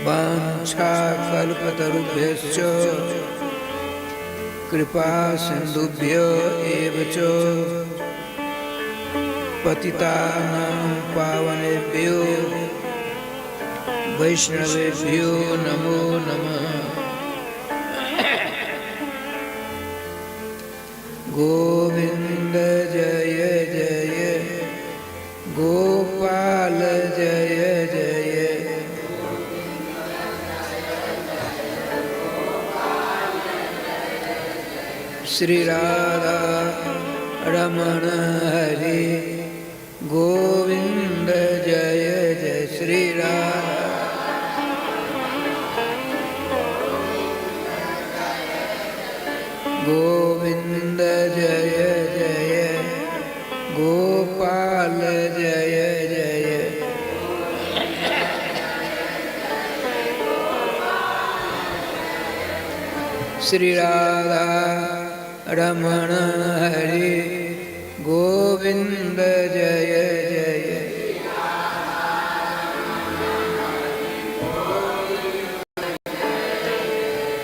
वाञ्छाकल्पतरुभ्यश्च कृपा सिन्धुभ्य एव च पतितानां पावनेभ्यो वैष्णवेभ्यो नमो नमः। गोविंद जय जय गोपाल जय जय श्री राधा रमण हरि गोविंद जय जय श्री राधा गोविंद जय जय गोपाल जय जय श्री राधा रमण हरि गोविंद जय जय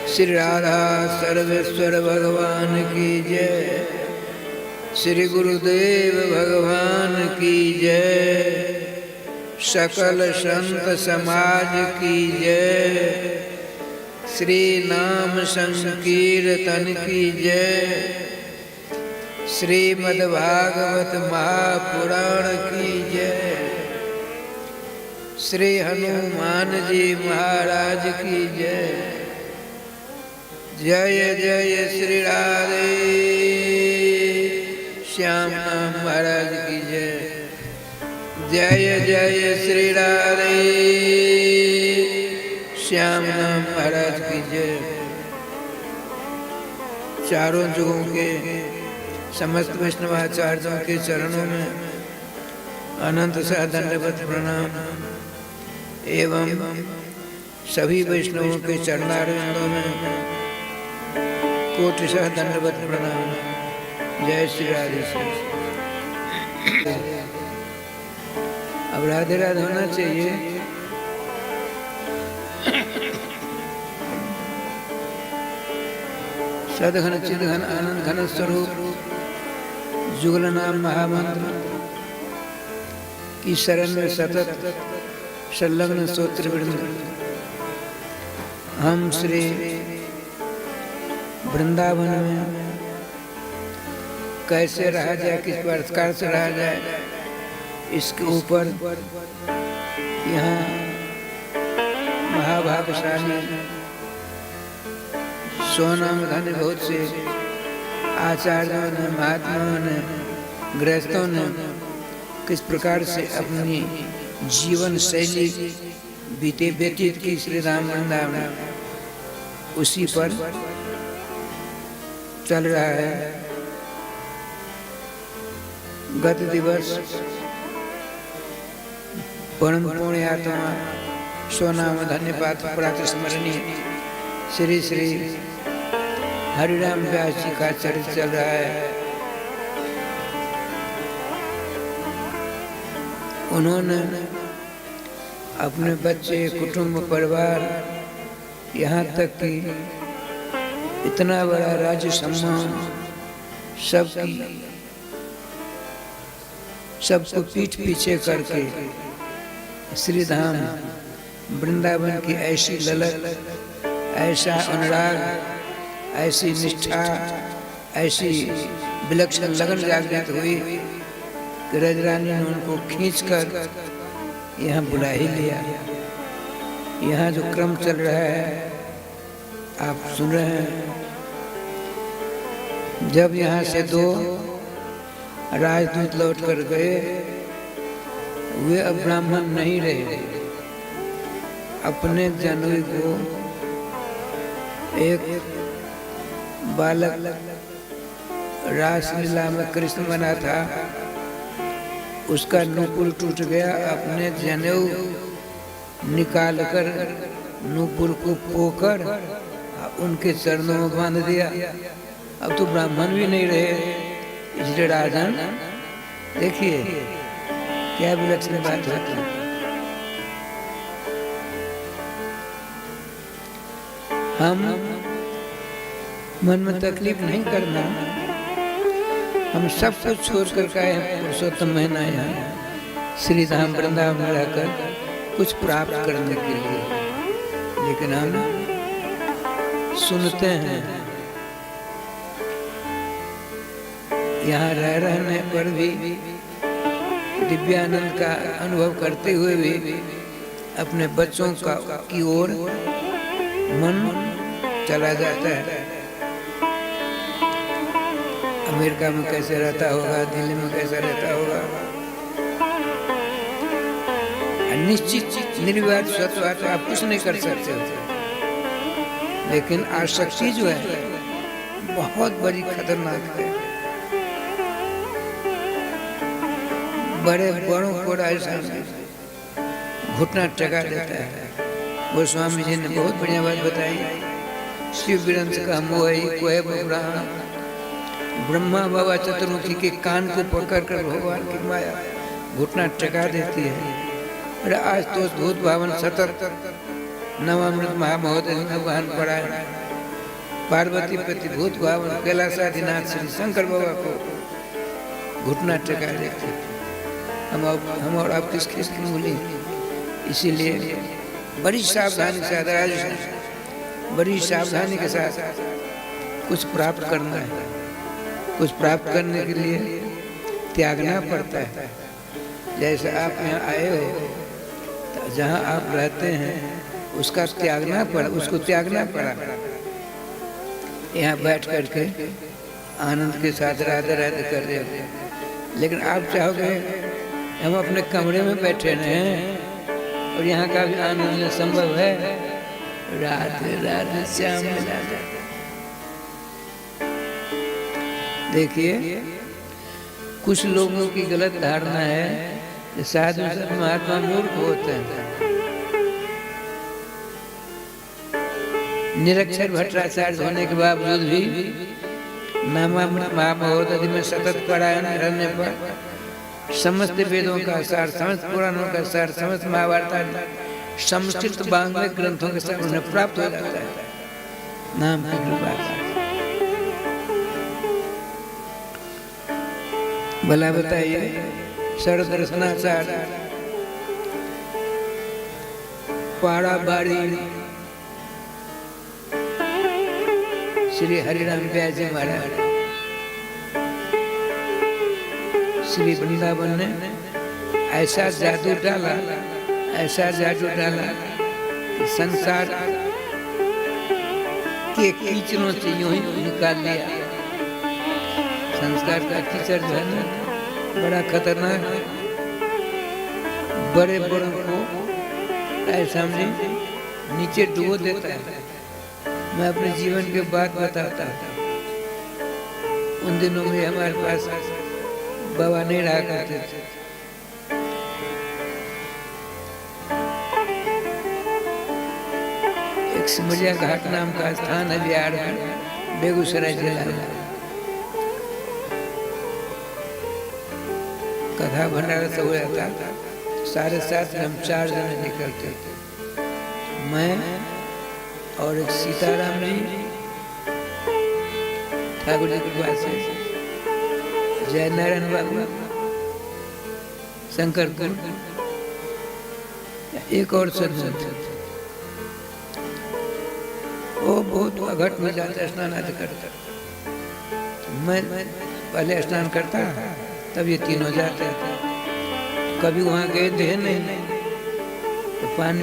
श्री राधा सर्वेश्वर भगवान की जय। श्री गुरुदेव भगवान की जय। सकल संत समाज की जय। श्री नाम संकीर्तन की जय। श्रीमद्भागवत महापुराण की जय। श्री हनुमान जी महाराज की जय। जय जय श्री राधे श्याम नाम महाराज की जय। जय जय श्री राधे श्याम नाम महाराज की जय। चारों युगों के समस्त वैष्णवाचार्यों के चरणों में अनंत सा दंडवत प्रणाम एवं सभी वैष्णवों के चरणारविंदों में कोटि सा दंडवत प्रणाम। जय श्री राधे। अब राधे राधे होना चाहिए। सदघन चिदघन आनंद घन स्वरूप जुगल नाम महामंत्र की शरण में सतत संलग्न स्तोत्र वृंद हम श्री वृंदावन में कैसे रहा जाए, किस प्रकार से रहा जाए, इसके ऊपर यहाँ महाभागशाली सोनाम धन्य बहुत से आचार्यों ने, महात्माओं ने, गृहस्थों ने किस प्रकार से अपनी जीवन शैली व्यतीत की श्री राम वृंदावन, उसी पर चल रहा है। गत दिवस परम पुण्यात्मा सोनाम धन्य पात्र प्रातः स्मरणीय श्री श्री हरिराम व्यास जी का चरित्र चल रहा है। उन्होंने अपने बच्चे, कुटुंब, परिवार, यहाँ तक कि इतना बड़ा राज्य सम्मान सबको पीठ पीछे करके श्री धाम वृंदावन की ऐसी ललक, ऐसा अनुराग, ऐसी निष्ठा, ऐसी विलक्षण लगन जागृत हुई कि रजरानी ने उनको खींचकर यहाँ बुला ही लिया। यहाँ जो क्रम चल रहा है आप सुन रहे हैं। जब यहाँ से दो राजदूत लौट कर गए, वे अब ब्राह्मण नहीं रहे। अपने जनोई को एक बालक रासलीला में कृष्ण बना था, उसका नुपुर टूट गया। अपने जनेऊ निकालकर नुपुर को पोकर उनके चरणों में बांध दिया। अब तो ब्राह्मण भी नहीं रहे। इसलिए राजन देखिए क्या विलक्षण बात होती है। हम मन में तकलीफ नहीं करना, हम सब कुछ छोड़ कर के आए पुरुषोत्तम महीना यहाँ श्री धाम वृंदावन में रहकर कुछ प्राप्त करने के लिए। लेकिन हम सुनते हैं, यहाँ रहने पर भी दिव्यानंद का अनुभव करते हुए भी अपने बच्चों का की ओर मन चला जाता है। अमेरिका में कैसे रहता होगा, दिल्ली में कैसा रहता होगा, निश्चित निर्विवाद सत्वात आप कुछ नहीं कर सकते हो। लेकिन आसक्ति जो है बहुत बड़ी खतरनाक है। बड़े बड़ों को ऐसा घुटना टका देता है। वो स्वामी जी ने बहुत बढ़िया बात बताई। शिव ग्रंथ का मोही कोहे पुराण, ब्रह्मा बाबा चतुर्मुखी के कान को पकड़ कर भगवान की माया घुटना टका देती है। अरे आज तो भूत भावन सतत नवामृत महामहोदय भगवान पड़ा है। पार्वती प्रति भूत भावन कैलासाधिनाथ श्री शंकर बाबा को घुटना टका देते। हम और आप किस किस की बोली। इसीलिए बड़ी सावधानी से, बड़ी सावधानी के साथ कुछ प्राप्त करना है। कुछ प्राप्त करने के लिए त्यागना पड़ता है। जैसे आप यहाँ आए हो, तो जहाँ आप रहते हैं उसका त्यागना पड़ा, उसको त्यागना पड़ा। यहाँ बैठ करके आनंद के साथ राधे राधे कर रहे हो। लेकिन आप चाहोगे हम अपने कमरे में बैठे रहें और यहाँ का भी आनंद संभव है? राधे राधे श्याम मिला जाता। देखिए, कुछ लोगों की गलत धारणा है कि साधु महात्मा मूर्ख होते हैं। निरक्षर भट्टाचार्य होने के बावजूद भी नामामृत महामहोदधि में सतत पारायण रहने पर समस्त वेदों का सार, समस्त पुराणों का सार, समस्त महाभारत, संस्कृत बांग्ला ग्रंथों के सार उन्हें प्राप्त हो जाता है नाम की कृपा से। भला बताइए, सर्वदर्शनाचार्य पाड़ा बाड़ी श्री हरिराम व्यास जी महाराज श्री वृंदावन ने ऐसा जादू डाला, ऐसा जादू डाला कि संसार के कीचड़ों से यूं ही निकाल लिया। संस्कार का कीचड़ जो है ना, बड़ा खतरनाक है। बड़े बड़ों को ऐसा नीचे डुबो देता है। मैं अपने जीवन के बात बताता हूँ। उन दिनों में हमारे पास बाबा नहीं रहा करते थे। एक सिमरिया घाट नाम का स्थान है बिहार में, बेगूसराय जिला में। कथा भंडारा से हो जाता था। 7:30 में हम 4 जने निकलते थे, मैं और एक सीताराम जी, ठाकुर जी के पास से जय नारायण बाबू, शंकरपुर, एक और सज्जन थे। वो बहुत घट में जाते स्नान आदि करते। मैं पहले स्नान करता, तब ये तीनों जाते थे। कभी वहाँ गए थे नहीं, तो पानी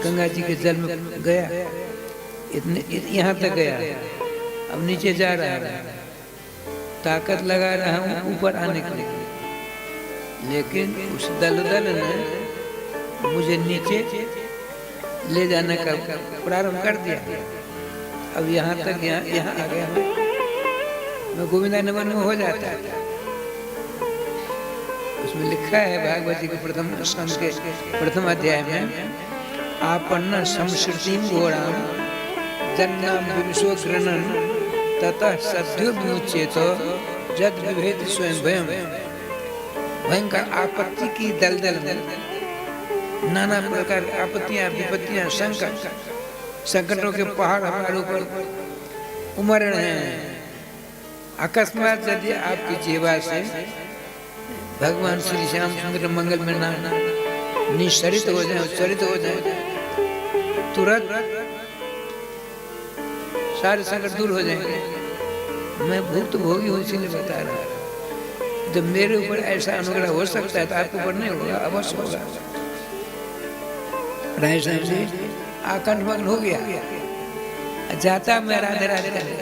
गंगा जी के जल में गया, इतने यहाँ तक गया। अब नीचे जा रहा है, ताकत लगा रहा हूँ ऊपर आने के लिए, लेकिन उस दलदल ने मुझे नीचे ले जाने का प्रारंभ कर दिया। अब यहाँ तक यहाँ आ गया मैं गोविंदा नगर में हो जाता है। उसमें लिखा है भागवत जी के प्रथम स्कंद के प्रथम अध्याय में, आपन्न संस्कृतिम घोराम जन्नाम विश्वग्रहण ततः सद्यो विमुच्येत जद विभेद स्वयं भयम। भयंकर आपत्ति की दलदल में नाना प्रकार आपत्तियां, विपत्तियां, संकट संकटों के पहाड़ हमारे ऊपर उमड़ रहे हैं। अकस्मात यदि आपकी जीवा से भगवान श्री श्याम सुंदर मंगल में नाम निश्चरित हो जाए, उच्चरित हो जाए, तुरंत सारे संकट दूर हो जाएंगे। मैं भुक्त भोगी हूँ, इसीलिए बता रहा हूँ। जब मेरे ऊपर ऐसा अनुग्रह हो सकता है तो आपके ऊपर नहीं होगा, अवश्य होगा। राय साहब जी आकंठ मग्न हो गया, जाता मैं राधे राधे राधे।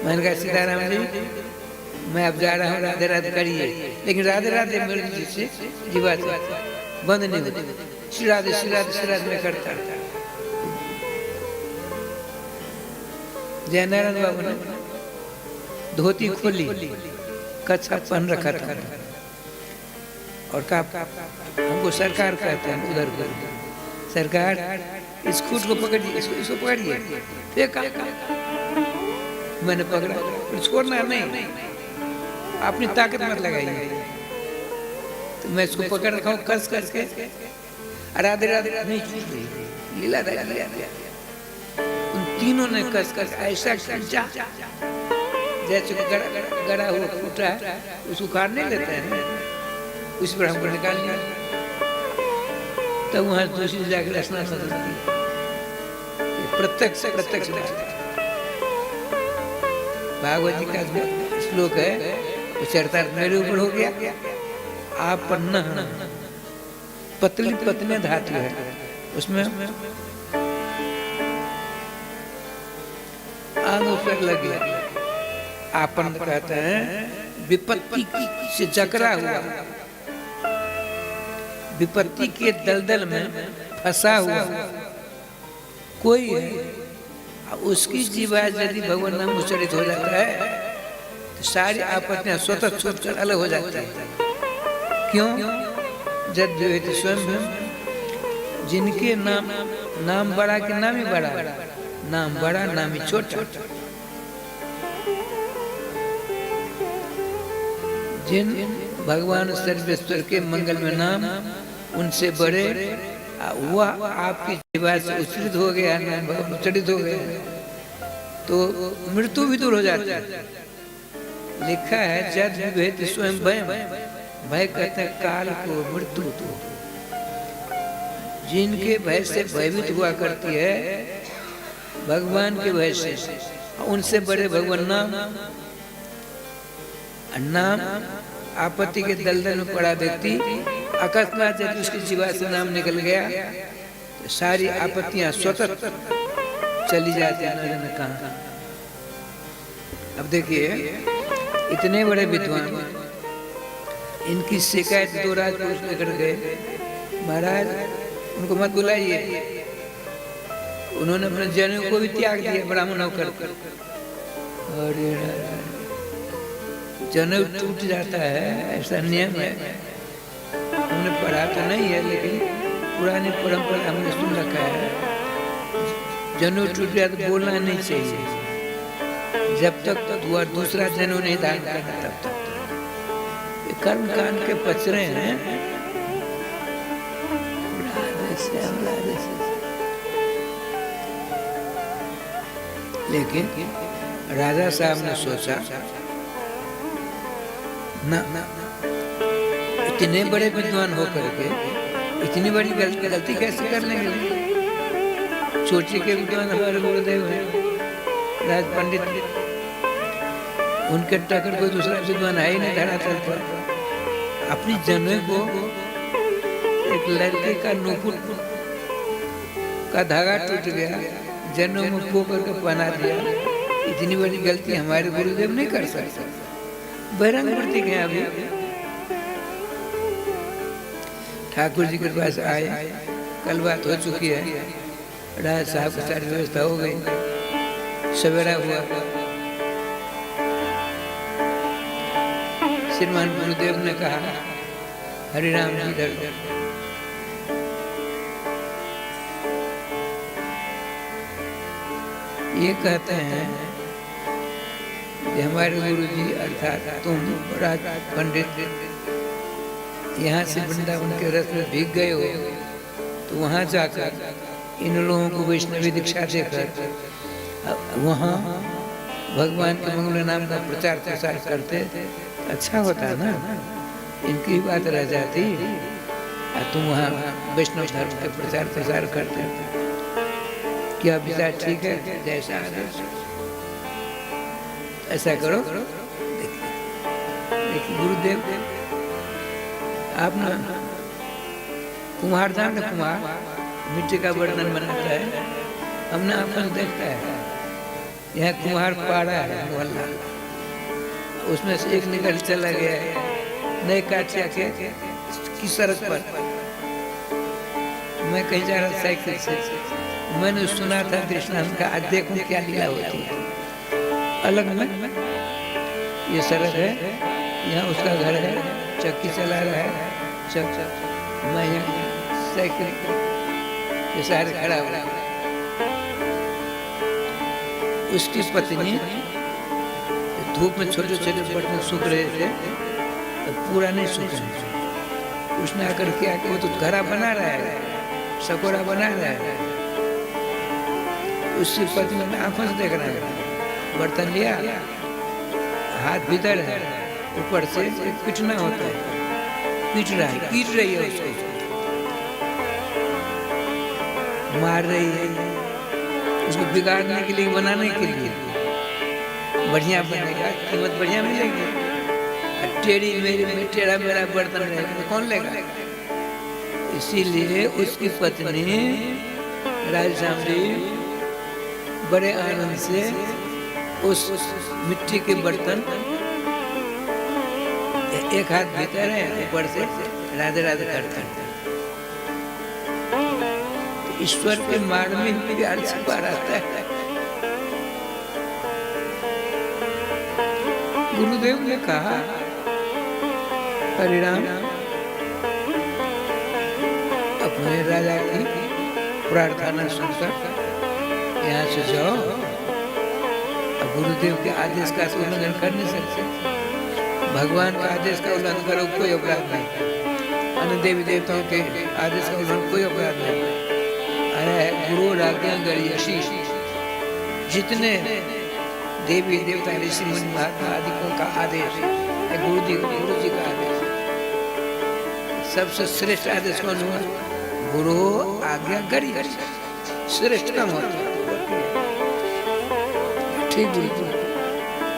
मैंने कहा सीताराम जी मैं अब जा रहा हूँ, राधे राधे करिए, लेकिन राधे राधे मेरे जी से जीवा बंद नहीं होती। श्री राधे श्री राधे श्री राधे में करता था। जयनारायण बाबू ने धोती खोली, कच्छा पहन रखा था और कहा हमको सरकार कहते हैं उधर को, सरकार इस खूट को पकड़िए, इसको पकड़िए। फेंका, मैंने पकड़ा, छोड़ना नहीं, अपनी ताकत मत लगाइए। तो मैं इसको पकड़ रखा हूँ कस कस के, राधे राधे नहीं छूट गई, लीला लीला। उन तीनों ने कस कस ऐसा खींचा जैसे गड़ा हुआ फूटा है, उसको काट नहीं लेते हैं, उस पर हमको निकाल लिया। तब वहां दूसरी जाकर स्नान करती, प्रत्यक्ष प्रत्यक्ष भागवत जी का श्लोक है, चरितार्थ मेरे ऊपर हो गया। आप पन्ना पतली पतने धातु है, उसमें आंग पर लग गया। आपन कहते हैं विपत्ति से जकड़ा हुआ, विपत्ति के दलदल में फंसा हुआ कोई है, उसकी जीवा यदि भगवान नाम उच्चरित हो जाता है तो सारी आपत्तियां स्वतः छोड़कर अलग हो जाती है। क्यों? जब जो स्वयं जिनके नाम बड़ा के नाम ही बड़ा, नाम बड़ा नाम ही छोटा। जिन भगवान सर्वेश्वर के मंगल में नाम उनसे बड़े, वह आपकी जीवा से उच्चरित हो गया, नाम उच्चरित हो गया तो मृत्यु भी दूर हो जाती है। लिखा है जद विभेद स्वयं भय, भय कहते हैं काल को, मृत्यु को। जिनके भय से भयभीत हुआ करती है भगवान के भय से, उनसे बड़े भगवान नाम आपत्ति के दलदल में पड़ा व्यक्ति अकस्मात जब उसकी जीवा से नाम निकल गया तो सारी आपत्तियां स्वतः चली जाती हैं, न कहां। अब देखिए इतने बड़े विद्वान, इनकी शिकायत दो राजपुरुष लेकर गए, महाराज उनको मत बुलाइए। उन्होंने अपने जनेऊ को भी त्याग दिया ब्राह्मण होकर, और जनेऊ टूट जाता है, ऐसा नियम है। हमने पढ़ा तो नहीं है, लेकिन पुरानी परंपरा हमने सुन रखा है। जनेऊ टूट गया तो बोलना नहीं चाहिए जब तक वह दूसरा जनेऊ नहीं धारण करना, तब तक। ये कर्म कांड के पचरे हैं। लेकिन राजा साहब ने सोचा ना, इतने बड़े विद्वान होकर के इतनी बड़ी गलती कैसे कर लेंगे। सोचिए के विद्वान हमारे गुरुदेव हैं राज पंडित, उनके टक्कर कोई दूसरा विद्वान है ही नहीं धरातल पर। अपनी जनेऊ को एक लड़के का नूपुर का धागा टूट गया, जनेऊ में पो करके पहना दिया। इतनी बड़ी गलती हमारे गुरुदेव नहीं कर सकते। बहिरंग वृत्ति के अभी ठाकुर जी के पास आए, कल बात हो चुकी है, राजा साहब की सारी व्यवस्था हो गई, सवेरा हुआ। श्रीमान गुरुदेव ने कहा हरिराम जी इधर, ये कहते हैं कि हमारे गुरु जी अर्थात तुम राज पंडित यहाँ से वृंदावन के रथ में भीग गए हो, तो वहाँ जाकर इन लोगों को वैष्णवी दीक्षा देकर वहाँ भगवान के मंगल नाम का प्रचार प्रसार करते, अच्छा होता ना, इनकी बात रह जाती और तुम वहाँ वैष्णव धर्म के प्रचार प्रसार करते। क्या विचार ठीक है? जैसा आदेश ऐसा करो। देखिए गुरुदेव, आप ना कुम्हार जान, कुम्हार मिट्टी का बर्तन बनाता है, हमने आपको देखता है। यहाँ कुम्हार पाड़ा है मोहल्ला, उसमें से एक निकल चला गया है नए काटिया के की सड़क पर। मैं कहीं जा रहा साइकिल से, मैंने सुना था कृष्ण का, आज देखूं क्या लीला होती है। अलग में ये सड़क है, यहाँ उसका घर है, चक्की चला रहा है, मैं यहाँ साइकिल के सहारे खड़ा हुआ। उसकी पत्नी धूप में छोटे छोटे बर्तन सूख रहे थे, पूरा नहीं सूख रहे। उसने आकर क्या कि वो तो घड़ा बना रहा है, सकोड़ा बना रहा है। उसकी पत्नी ने आंखों से देख रहा है, बर्तन लिया, हाथ भीतर है, ऊपर से पीटना होता है, पीट रहा है, पीट रही है उसको, मार रही है, उसको बिगाड़ने के लिए, बनाने के लिए। बढ़िया बनेगा, कीमत बढ़िया मिलेगी। टेढ़ी मेरी में टेढ़ा मेरा बर्तन रहेगा तो कौन लेगा? इसीलिए उसकी पत्नी राजसामरी बड़े आनंद से उस मिट्टी के बर्तन, एक हाथ भीतर है, ऊपर से राधे राधे करते हैं। ईश्वर के मार्ग में प्यार छिपा रहता है। गुरुदेव ने कहा, परिणाम अपने राजा की प्रार्थना सुनकर यहाँ से जाओ। अब गुरुदेव के आदेश का उल्लंघन कर नहीं सकते, भगवान का आदेश का उल्लंघन करो कोई अपराध नहीं, अन्य देवी देवताओं के आदेश का उल्लंघन कोई अपराध नहीं। आया है गुरु राज्ञांगरी आशीष, जितने देवी देवता ऋषि मुनि महात्मा आदिकों का आदेश है, गुरु जी का आदेश। सबसे श्रेष्ठ आदेश कौन हुआ? गुरु आज्ञाकारी, श्रेष्ठ काम होता है। ठीक गुरु,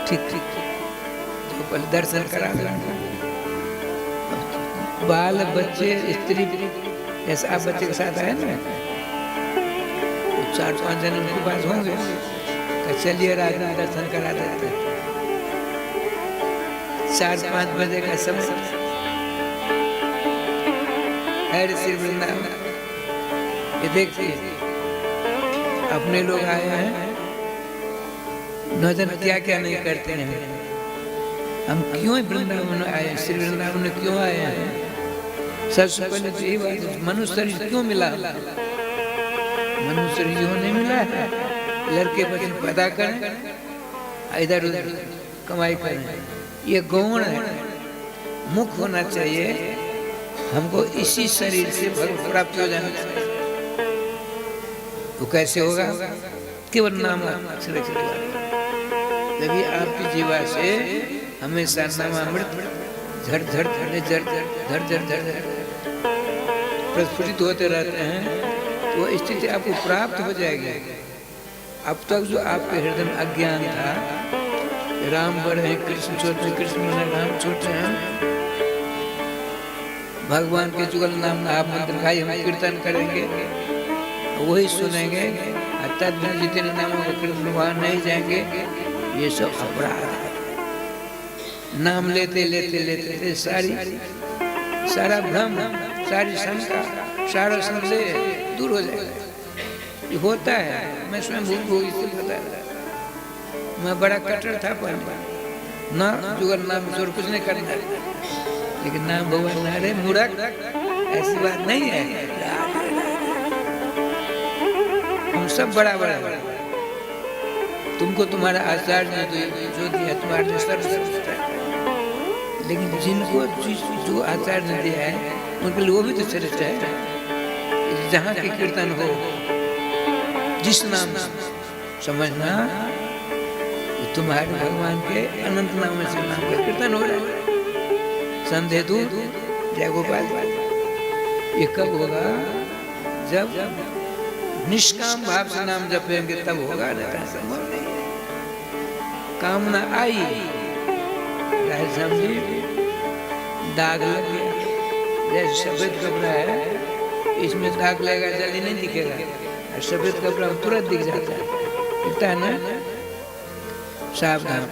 ठीक ठीक, जो पहले दर्शन करा। बाल बच्चे स्त्री जैसे आप बच्चे के साथ आए ना, 4-5 जन उनके पास होंगे, चलिए रात में दर्शन करा देते। 4-5 बजे का समय है श्री वृंदावन। ये देखिए अपने लोग आए हैं, न जाने क्या क्या नहीं करते हैं। हम क्यों वृंदावन आए, श्री वृंदावन में क्यों आए हैं? सबसे पहले तो यही बात, मनुष्य शरीर क्यों मिला? मनुष्य शरीर नहीं मिला है, लड़के बच्चे पैदा करें, इधर उधर कमाई करें, ये गौण है। मुख होना चाहिए, हमको इसी शरीर से भगवत प्राप्ति हो जाना चाहिए। तो कैसे होगा? केवल नाम जब आपकी जीवा से हमेशा नामामृत झड़ झड़ झड़ झड़ झड़ झड़ झड़ प्रस्फुटित होते रहते हैं, तो वो स्थिति आपको प्राप्त हो जाएगी। अब तक जो आपके हृदय में अज्ञान था, राम बड़े हैं, कृष्ण छोटे हैं, कृष्ण राम छोटे हैं, भगवान के जुगल नाम का आप मंत्र खाई, हम कीर्तन करेंगे, वही सुनेंगे, तद जितने नामों का कीर्तन वहाँ नहीं जाएंगे, ये सब अपराध है। नाम लेते लेते लेते लेते सारा भ्रम, सारी शंका, सारा संशय दूर हो जाएगा। ये होता है, मैं स्वयं भूल इससे बताया। मैं बड़ा कट्टर था पहले, ना जुगल नाम जोर कुछ नहीं करना, लेकिन नाम भगवान नारे मूर्ख, ऐसी बात नहीं है। हम सब बड़ा बड़ा, तुमको तुम्हारा आचार्य ने जो दिया तुम्हारे लिए सर्वश्रेष्ठ है, लेकिन जिनको जो आचार्य ने दिया है उनके लिए वो भी तो श्रेष्ठ है। जहाँ के कीर्तन हो, जिस नाम से समझना तुम्हारे भगवान के अनंत नाम से नाम का कीर्तन हो रहा है। संदेह दूर, जय गोपाल। ये कब होगा? जब निष्काम भाव से नाम जपेंगे तब होगा, नहीं संभव नहीं। कामना आई, समझी दाग लग गया। जैसे सफेद कपड़ा है, इसमें दाग लगेगा जल्दी नहीं दिखेगा, और सफेद कपड़ा तुरंत दिख जाता है, दिखता है ना। सावधान।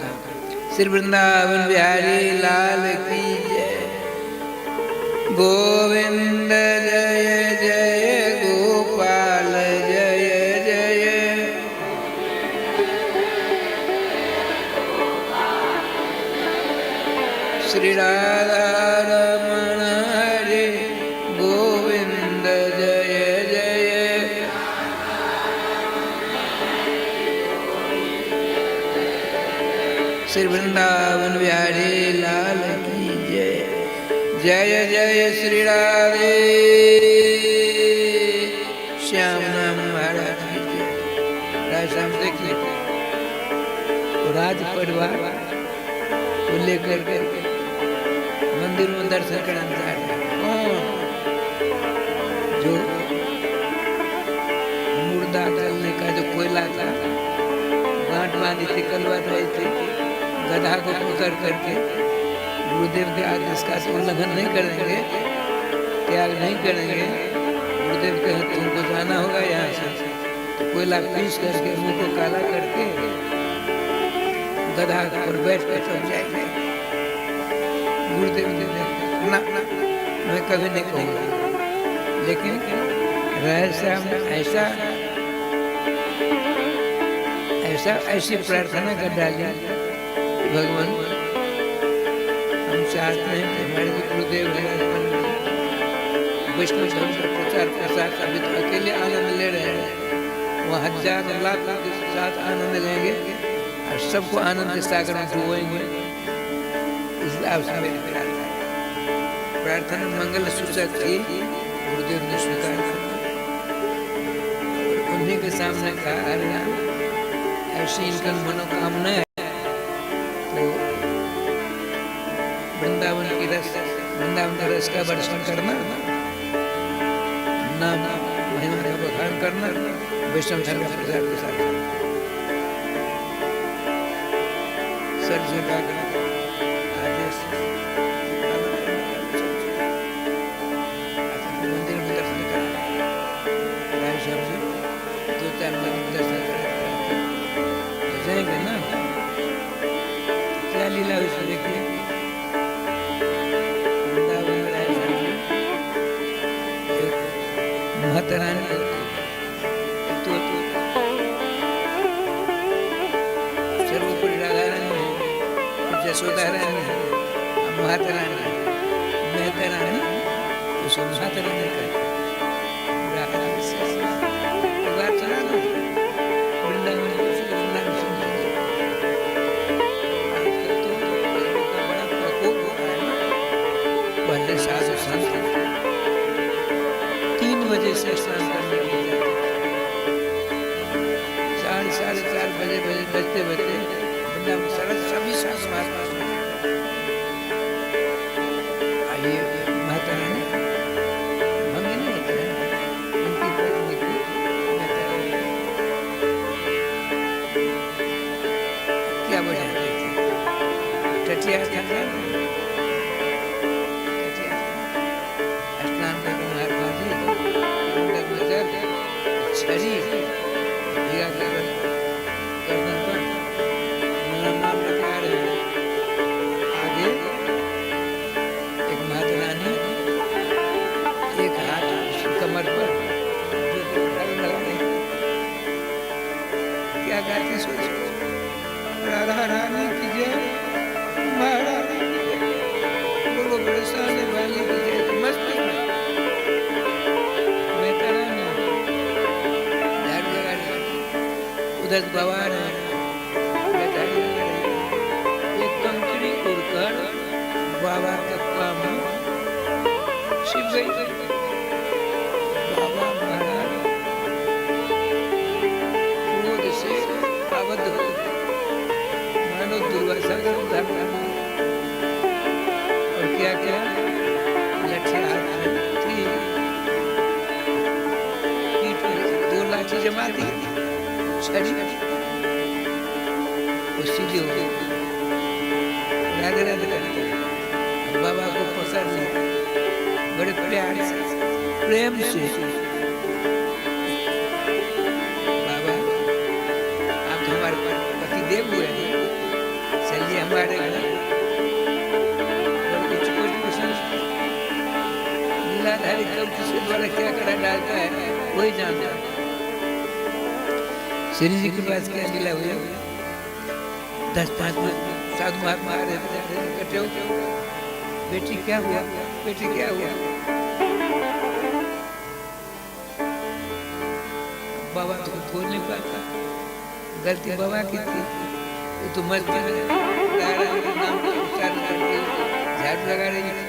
श्री वृंदावन बिहारी लाल की जय। गोविंद जय जय गोपाल जय जय। श्री राधा रमण हरे गोविंद जय जय। श्री वृंदावन बिहारी लाल की जय। जय जय श्री राधे श्याम नाम महाराज की जय। राज श्याम देख लेते राज परिवार को लेकर के मंदिर में दर्शन करने जा रहे हैं। कौन? जो मुर्दा जलने का जो कोयला था, गांठ बांधी थी, कलवा रही थी, गधा को पकड़ करके गुरुदेव के आदेश का उल्लंघन नहीं करेंगे, त्याग नहीं करेंगे। गुरुदेव कहे तुमको जाना होगा यहाँ से, तो कोयला पीस करके मुंह को काला करके गधा पर बैठ कर सब जाएंगे। गुरुदेव ने ना, मैं कभी नहीं कहूँगा, लेकिन रहस्य ऐसा ऐसा ऐसी प्रार्थना कर डाली, भगवान हम चाहते हैं कि हमारे गुरुदेव वैष्णव धर्म का प्रचार प्रसार अभी तो अकेले आनंद ले रहे हैं, वहाँ हजार लाख के साथ आनंद लेंगे और सबको आनंद सागर में डुबोएंगे। इसलिए आपसे मेरी प्रार्थना मंगल सूचक थी, गुरुदेव ने स्वीकार किया। उन्हीं के सामने कहा, अरे ऐसी इनका मनोकामना है तो वृंदावन का रस का वर्षण करना, नाम महिमा का बखान करना, वैष्णव धर्म का प्रचार प्रसार करना। सर झुका आदेश मंदिर में दर्शन करना, दो चार मंदिर में दर्शन करना जाएंगे ना। क्या लीला हुई देखिए। वृंदावन में माता रानी तो सर्वोपरि राधा रानी है, यशोदा रानी है, माता रानी है, मेहता रानी उसको माता रानी कहते हैं। चला ना वृंदावन पहले साधु संत 3 बजे से स्नान करने के लिए जाते, 4:30 बजे बजते वृंदावन सरस सभी साधु महात्मा आइए माता रानी भंगी नहीं होते हैं, उनकी पत्नी को क्या बजाते थे, टटिया था शरीर भीगा कर गर्दन पर नाम रखा रहे हैं। आगे एक माता रानी, एक हाथ कमर पर लगा, क्या गाती सोच, राधा रानी की जय, महारानी की जय, बोलो बरसाने वाली की जय। मस्ती में उधर गवार है, एक कंकड़ी उड़कर बाबा के पाँव में छिप गई। बाबा महाराज लाठी जमा दी छड़ी वो सीधी हो गई। राधे राधे करते बाबा को पकड़ लिया बड़े प्यार से प्रेम से, बाबा आप तो हमारे पति देव हुए हैं, चलिए हमारे घर। लीलाधारी कब किसके द्वारा क्या करा डालता है वही जानता है। श्री जी के पास क्या लीला हुई, 10-5 साधु महात्मा आ रहे थे इकट्ठे हो, बेटी क्या हुआ, बेटी क्या हुआ। बाबा तो बोल नहीं पाता, गलती बाबा की थी। ये तो मस्ती में नाम का उच्चारण करके झाड़ू लगा रही थी,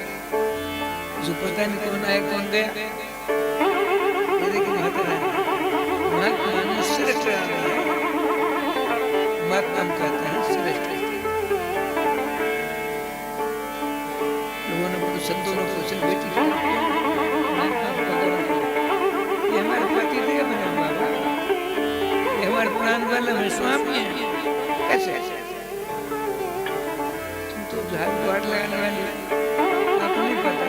जो पता नहीं कौन आया कौन गया। ये देखिए महात्मा ने श्रेष्ठ महात्मा कहते हैं श्रेष्ठ। लोगों ने संतों ने पूछा बेटी ये हमारे पति देव हैं बाबा, ये हमारे प्राण वाले में स्वामी हैं, कैसे तुम तो झाड़ू वाट लगाने वाली, आपको नहीं पता।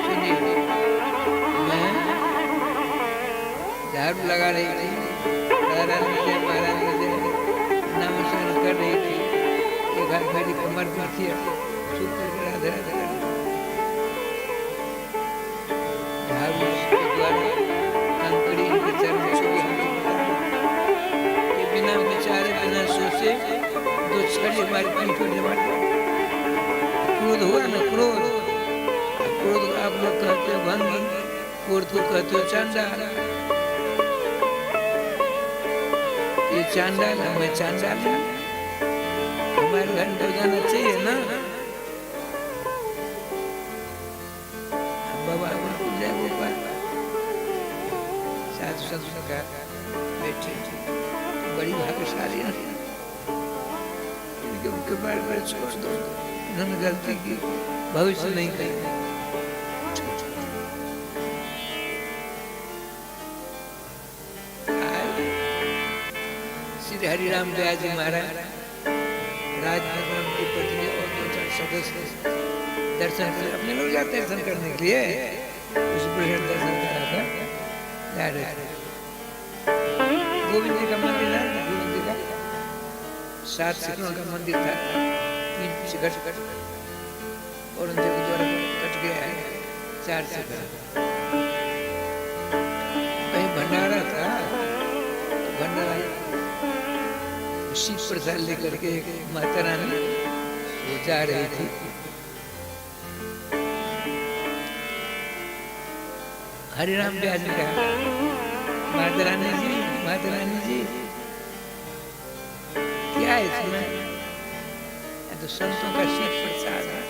सुनिए, मैं झाड़ू लगा रही थी, महाराज नमस्कार कर रही थी, एक हाथ मेरी कमर पर थी, चुप करके राधे राधे झाड़ू के द्वारा कंकड़ी के चरण छुए, ये बिना विचारे बिना सोचे 2 छड़ी हमारी पीठ पर जमा दिया। क्रोध हुआ ना, क्रोध आप लोग कहते हो भंगी, क्रोध को कहते हो चांडाल। ये चांडाल है, मैं चांडाल हूँ, हमारे घर में जाना चाहिए ना। बाबा जय गोपाल साधु संत ने कहा बेटे बड़ी भाग्यशाली है, उनके बारे में छोड़ दो, इन्होंने गलती की, भविष्य नहीं करेंगे। श्री हरिराम दयाल जी महाराज राजभवन की पत्नी और 2-4 सदस्य दर्शन कर अपने लोग जाते हैं दर्शन करने के लिए, उस प्रकार दर्शन करा कर जा रहे थे। गोविंद जी का मंदिर है, गोविंद जी का 7 शिखरों का मंदिर था, 3 शिखर औरंगजेब के द्वारा कट गया है, 4 शिखर। कहीं भंडारा था, भंडारा शिव प्रसाद लेकर के एक माता रानी वो जा रही थी। हरिराम व्यास ने कहा माता रानी जी क्या है इसमें, तो संतों का शिव प्रसाद है,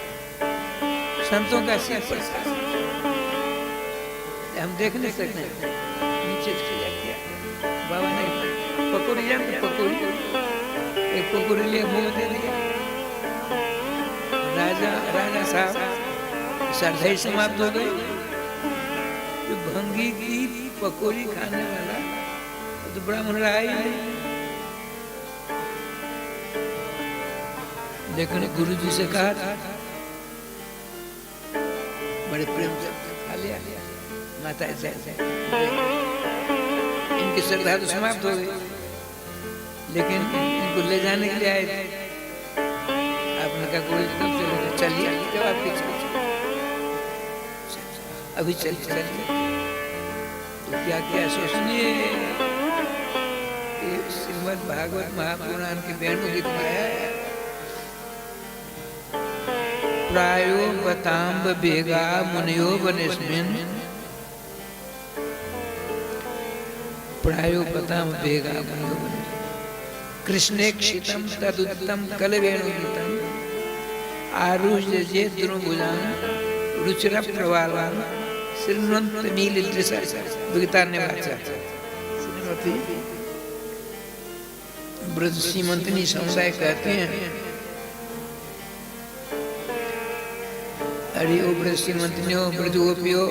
संतों का शिव प्रसाद हम देख नहीं सकते, नीचे चला गया। बाबा ने पकौड़ी जानते, पकौड़ी एक पकौड़ी लिए मुंह दे दिया। राजा साहब श्रद्धा ही समाप्त हो गई। जो भंगी की पकौड़ी खाने वाला तो ब्राह्मण रहा ही नहीं, लेकिन गुरु जी से कहा था, बड़े प्रेम से खा लिया। माता ऐसे इनकी श्रद्धा तो समाप्त हो गई, लेकिन इनको ले जाने के लिए आए थे। आपने कहा गुरु जी कब चलेगा, चलिए जब आपके अभी चलिए। तो क्या क्या सोचनिए, श्रीमद् भागवत महापुराण की वेणु गीत में है, प्रायो बताम्ब बेगा मुनियो वनेस्मिन्, प्रायो बताम्ब बेगा मुनियो वनेस्मिन्, कृष्णेक्षितं तदुत्तम कलवेणुगीतं, आरुह्य द्रुमभुजां रुचिर प्रवालां श्रृण्वन्त नीलदृशा विगतान्यवाचा। श्रीमती ब्रज सीमंतनी समुदाय कहते हैं, अरे ओ ब्रज सीमंतनी हो, ब्रज गोपी हो,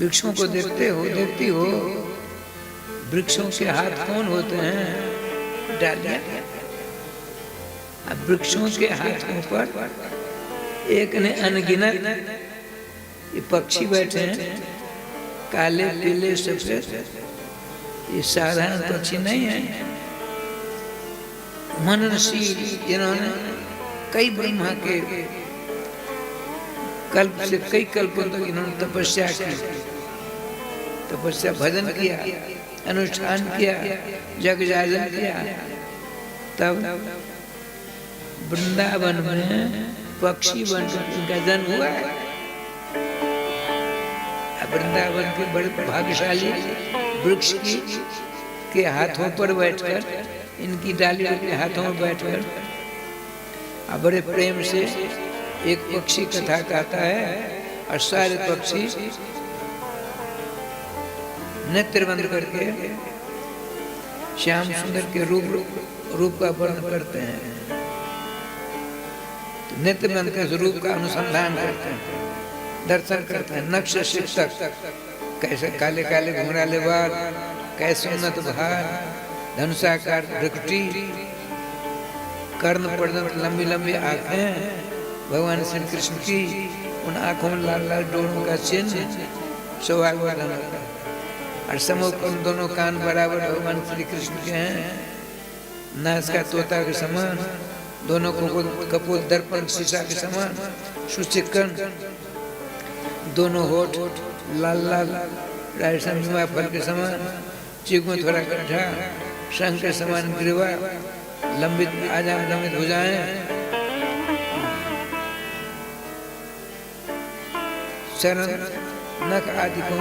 वृक्षों को देखते हो, देखती हो, वृक्षों के हाथ कौन होते हैं? डालियां। अब वृक्षों के हाथों पर एक ने अनगिनत ये पक्षी बैठे हैं, काले पीले सफेद। ये साधारण पक्षी नहीं है, मननशील, जिन्होंने कई ब्रह्मा के कल्प से कई कल्पों तक इन्होंने तपस्या की, तपस्या भजन किया, अनुष्ठान किया, जग जाजन किया, तब वृंदावन में पक्षी बनकर उनका जन्म हुआ है। वृंदावन के बड़े भाग्यशाली वृक्ष के हाथों पर बैठकर, इनकी डालियों के हाथों में बैठकर बड़े प्रेम से एक पक्षी कथा कहता है और सारे पक्षी नेत्र बंद करके श्याम सुंदर के रूप का वर्णन करते हैं। तो नेत्र बंद कर रूप का अनुसंधान करते हैं, दर्शन करते हैं। नक्श शिक्षक, कैसे काले काले घुंघराले बाल, कैसे उन्नत भार, धनुषाकार भ्रुकुटी, कर्ण पर्यंत लंबी लंबी आंखें भगवान श्री कृष्ण की, उन आंखों में लाल लाल डोरों का चिन्ह, सौभाग्य और समूह दोनों कान बराबर भगवान श्री कृष्ण के हैं। नास का तोता के समान, दोनों को कपोल दर्पण शीशा के समान, सुचिकन, दोनों होठ लाल लाल राजस्थान फल के समान, चीख में थोड़ा गड्ढा, शंख के समान ग्रीवा, लंबित आजाम लंबित भुजाएं, चरण नख आदि को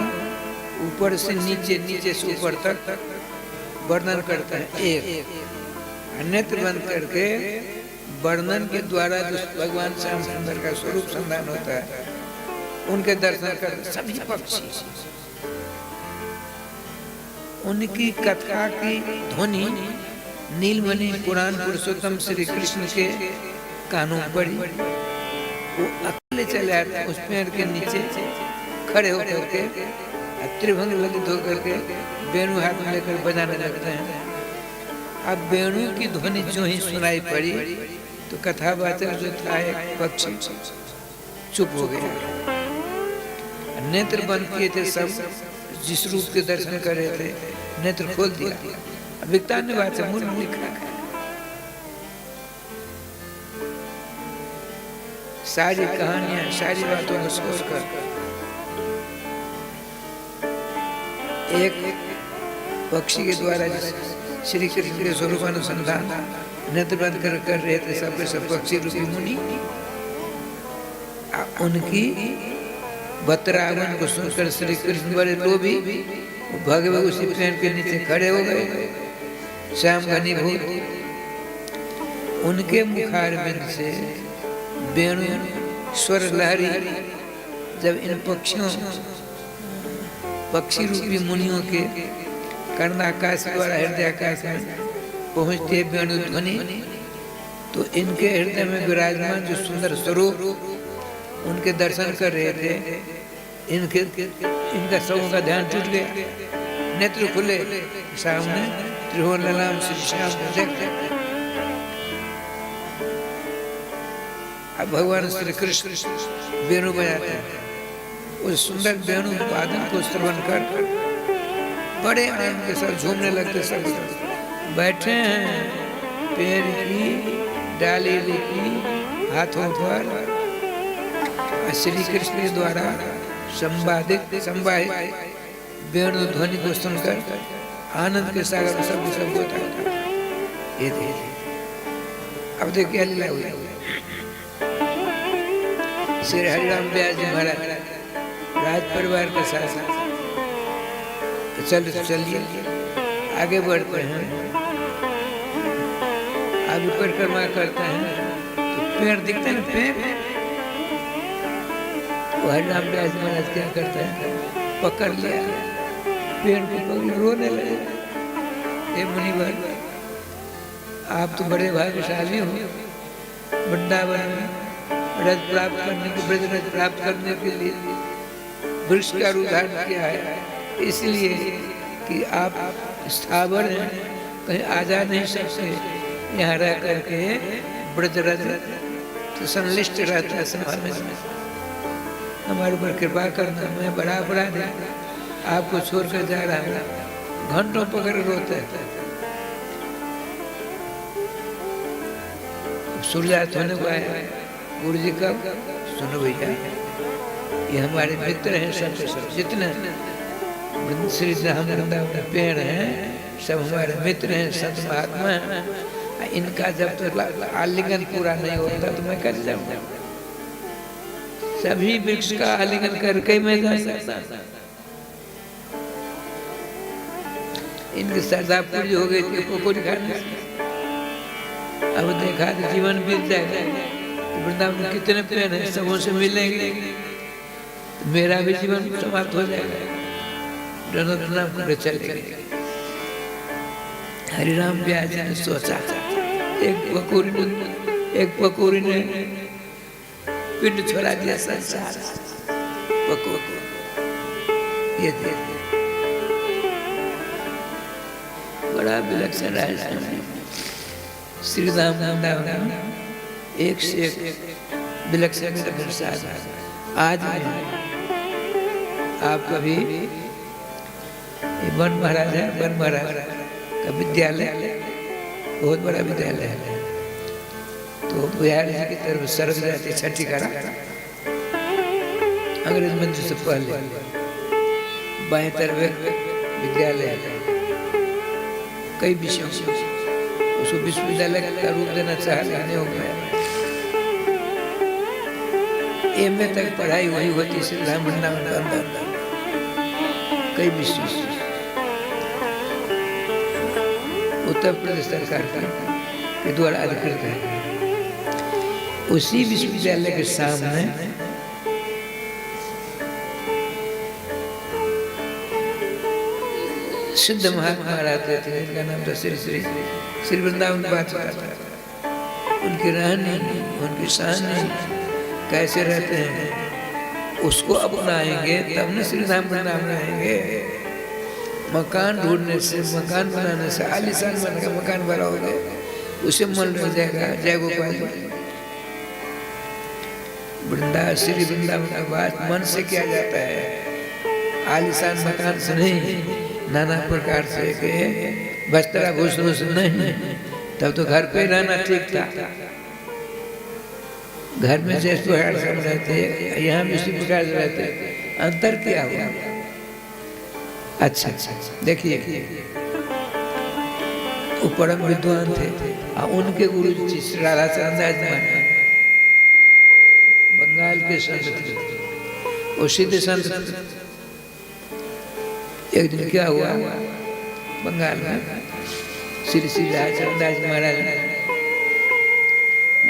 ऊपर से नीचे, नीचे से ऊपर तक वर्णन करते हैं। एक नेत्र बंद करके वर्णन के द्वारा जो भगवान श्याम सुंदर का स्वरूप संधान होता है, उनके दर्शन करते सभी पक्षी उनकी कथा की ध्वनि नीलमणि पुराण पुरुषोत्तम श्री कृष्ण के कानों पड़ी। वो अकेले चले आते हैं उस पेड़ के नीचे खड़े होकर के, त्रिभंग ललित होकर के वेणु हाथ में लेकर बजाने लगते हैं। अब वेणु की ध्वनि जो ही सुनाई पड़ी तो कथावाचक जो था एक पक्षी चुप हो गया। नेत्र बंद किए थे सब, जिस रूप के दर्शन कर रहे थे, नेत्र खोल दिया। विक्तान ने बात से मूल में लिखा है, सारी कहानियां, सारी बातों को छोड़कर एक पक्षी के द्वारा श्री कृष्ण के स्वरूप अनुसंधान नेत्र बंद कर रहे थे सब के सब पक्षी रूपी मुनि। उनकी बतरावन को सुनकर श्री कृष्ण बड़े लोभी, भगवे उसी पेड़ के नीचे खड़े हो गए। श्याम घनीभूत उनके मुखारविंद से वेणु स्वर लहरी जब इन पक्षी रूपी मुनियों के कर्णाकाश द्वारा हृदय आकाश में पहुंचते वेणु ध्वनि, तो इनके हृदय में विराजमान जो सुंदर स्वरूप उनके दर्शन कर रहे थे, इनका सबों का ध्यान टूट गया। नेत्र खुले, सामने त्रिभुवन ललाम श्री श्याम को देखते। अब भगवान श्री कृष्ण वेणु बजाते हैं। उस सुंदर वेणु वादन को श्रवण कर बड़े आनंद के साथ झूमने लगते। सब बैठे हैं पेड़ की डाली रूपी हाथों पर श्री कृष्ण के द्वारा संवाहित वेणु ध्वनि को सुनकर आनंद के सागर में सब होता था। ये देखिए, अब देखिए लीला हुई। श्री हरिराम व्यास जी महाराज राज परिवार के साथ चलिए आगे बढ़ते हैं। आगे परिक्रमा करते हैं तो पेड़ दिखते हैं, पेड़ हरिराम व्यास जी महाराज क्या करते हैं, पकड़ लिया पेड़ को, पकड़ रोने लगे। हे मुनिवर, आप तो बड़े भाग्यशाली हो, वृंदावन में रज प्राप्त करने के, ब्रज रज प्राप्त करने के लिए वृक्ष का रूप धारण किया है, इसलिए कि आप स्थावर हैं, कहीं आ जा नहीं सकते, यहाँ रह करके ब्रजरज तो संलिष्ट रहता है समाज में। हमारे ऊपर कृपा करना, मैं बड़ा अपराध है, आपको छोड़कर जा रहा हूँ। घंटों पकड़ रोते हैं। सूर्यास्त होने को आया, गुरु जी का सुनो भैया, ये हमारे मित्र हैं सब जितने श्री राम वृंदावन पेड़ हैं, सब हमारे मित्र हैं, संत महात्मा हैं। इनका जब तक आलिंगन पूरा नहीं होता तो मैं कर जाऊंगा। सभी वृक्ष का आलिंगन करके मैं जा सकता। इनकी श्रद्धा पूरी हो गई थी पकौड़ी खाने से। अब देखा तो जीवन बीत जाएगा, तो वृंदावन में कितने पेड़ हैं, सबों से मिलेंगे तो मेरा भी जीवन समाप्त हो जाएगा। दोनों नाम कर चलेंगे। हरिराम व्यास ने सोचा, एक पकौड़ी ने पिंड छोड़ा दिया संसार। ये बड़ा विलक्षण है। श्री राम वृंदावन एक से एक विलक्षण प्रसाद। आज आप कभी वन महाराज है, वन महाराज का विद्यालय बहुत बड़ा विद्यालय है। तो बिहार जी की तरफ सड़क जाती छठी करा अंग्रेज मंदिर से पहले बाएं तरफ विद्यालय है। कई विषयों उसको विश्वविद्यालय का रूप देना चाह नहीं हो गया। एमए तक पढ़ाई वही होती श्री राम वृंदावन के अंदर। कई विषय उत्तर प्रदेश सरकार के द्वारा अधिकृत है। उसी विश्वविद्यालय के सामने सिद्ध महात्मा रहते थे, जिनका नाम था श्री वृंदावन बात था। उनकी रहनी, उनकी सहनी कैसे रहते हैं उसको अपनाएंगे तब न श्री राम वृंदावन आएंगे। मकान ढूंढने से, मकान बनाने से, आलीशान बनकर मकान बनाओगे उसे मन रह जाएगा। जय गोपाल। श्री वृंदावन का बात मन से किया जाता है, आलीशान मकान से नहीं, नाना प्रकार से के बस्तरा भूषणों से नहीं। तब तो घर पे रहना ठीक था। घर में जैसे सब रहते, यहाँ भी इसी प्रकार से रहते। अंतर क्या हुआ? अच्छा देखिए, वो परम विद्वान थे और उनके गुरु जी श्री राधा चंद्र बंगाल के संत थे, वो सीधे संत थे। एक दिन क्या हुआ, बंगाल में श्री राधा महाराज ने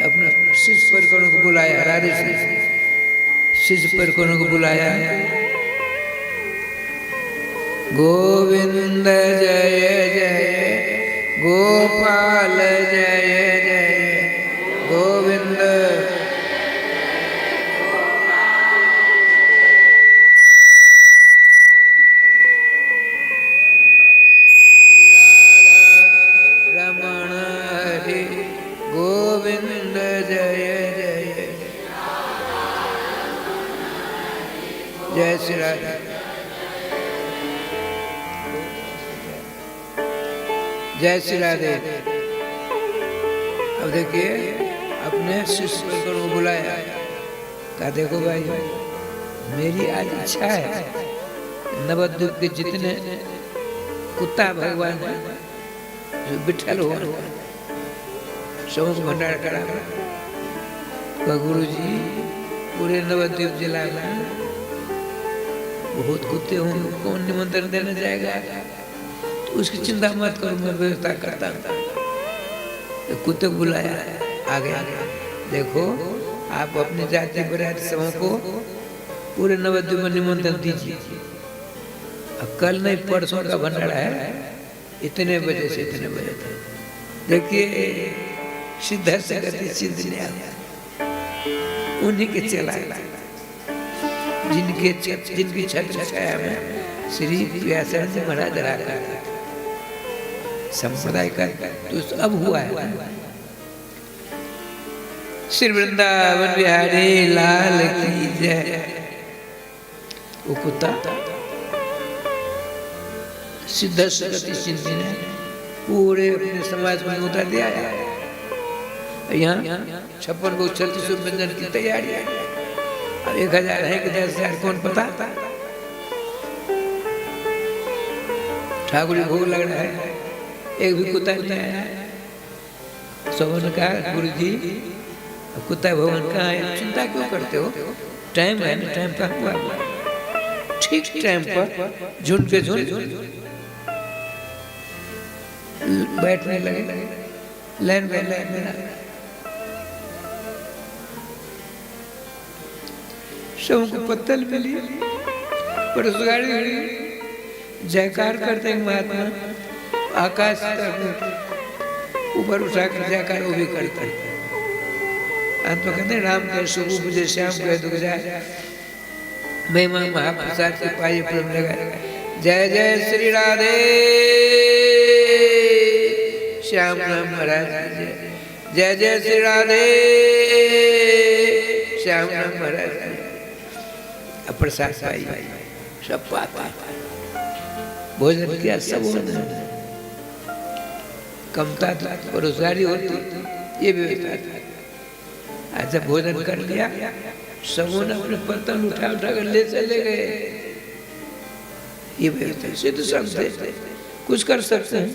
अपना शिष्य परिकरों को बुलाया। राधे शिष्य परिकरों को बुलाया। गोविंद जय जय, गोपाल जय जय, गोविंद रमण हरि, गोविंद जय जय, जय श्री राधे। जय श्री राधे। अब देखिए, अपने शिष्य को बुलाया, कहा देखो भाई, मेरी आज इच्छा है नवद्वीप के जितने कुत्ता भगवान है जो बिठल हो सबों को भंडार करा। गुरु जी पूरे नवद्वीप जिला में बहुत कुत्ते होंगे, कौन निमंत्रण देने जाएगा? तो उसकी चिंता मत करो, मैं व्यवस्था करता हूँ। तो कुत्ते को बुलाया, आगे देखो आप अपनी जाति बराती सबों को पूरे नवद्वीप में निमंत्रण दीजिए। कल नहीं परसों का भंडारा है, इतने बजे से इतने बजे तक। देखिए सिद्ध से गति सिद्ध नहीं आता, उन्हीं के चला जिनकी छत्र छाया में श्री व्यासानंद महाराज रहा संप्रदाय का तो अब हुआ है। श्री वृंदावन बिहारी लाल की जय। वो कुत्ता सिद्ध सरस्वती सिंधी ने पूरे अपने समाज में उतार दिया है। यहाँ 56 को 36 व्यंजन की तैयारी है। अब 1000 है कि 10,000 कौन पता। ठाकुर भोग लग रहा है, एक भी कुत्ता नहीं आया। सोवन का गुरु जी कुत्ता भवन कहाँ है, चिंता क्यों करते हो, टाइम है ना, टाइम का हुआ ठीक टाइम पर झुंड के झुंड बैठने लगे, लाइन में सबको पत्तल मिली पर उस गाड़ी जयकार करते हैं महात्मा, आकाश तक ऊपर उठाकर जयकार वो भी करते हैं। अंत में कहते हैं राम के स्वरूप जय श्याम कह दुख जाए, महिमा महाप्रसाद के पाए प्रेम लगाए। जय जय श्री राधे श्याम राम महाराज जय। जय जय श्री राधे श्याम राम महाराज। प्रसाद पाई सब पाता, भोजन किया सब कमता था, रोजगारी होती ये व्यवस्था था। आज जब भोजन कर लिया सबों ने अपने पत्तल उठा कर ले चले गए। ये व्यवस्था सिद्ध शब्द कुछ कर सकते हैं।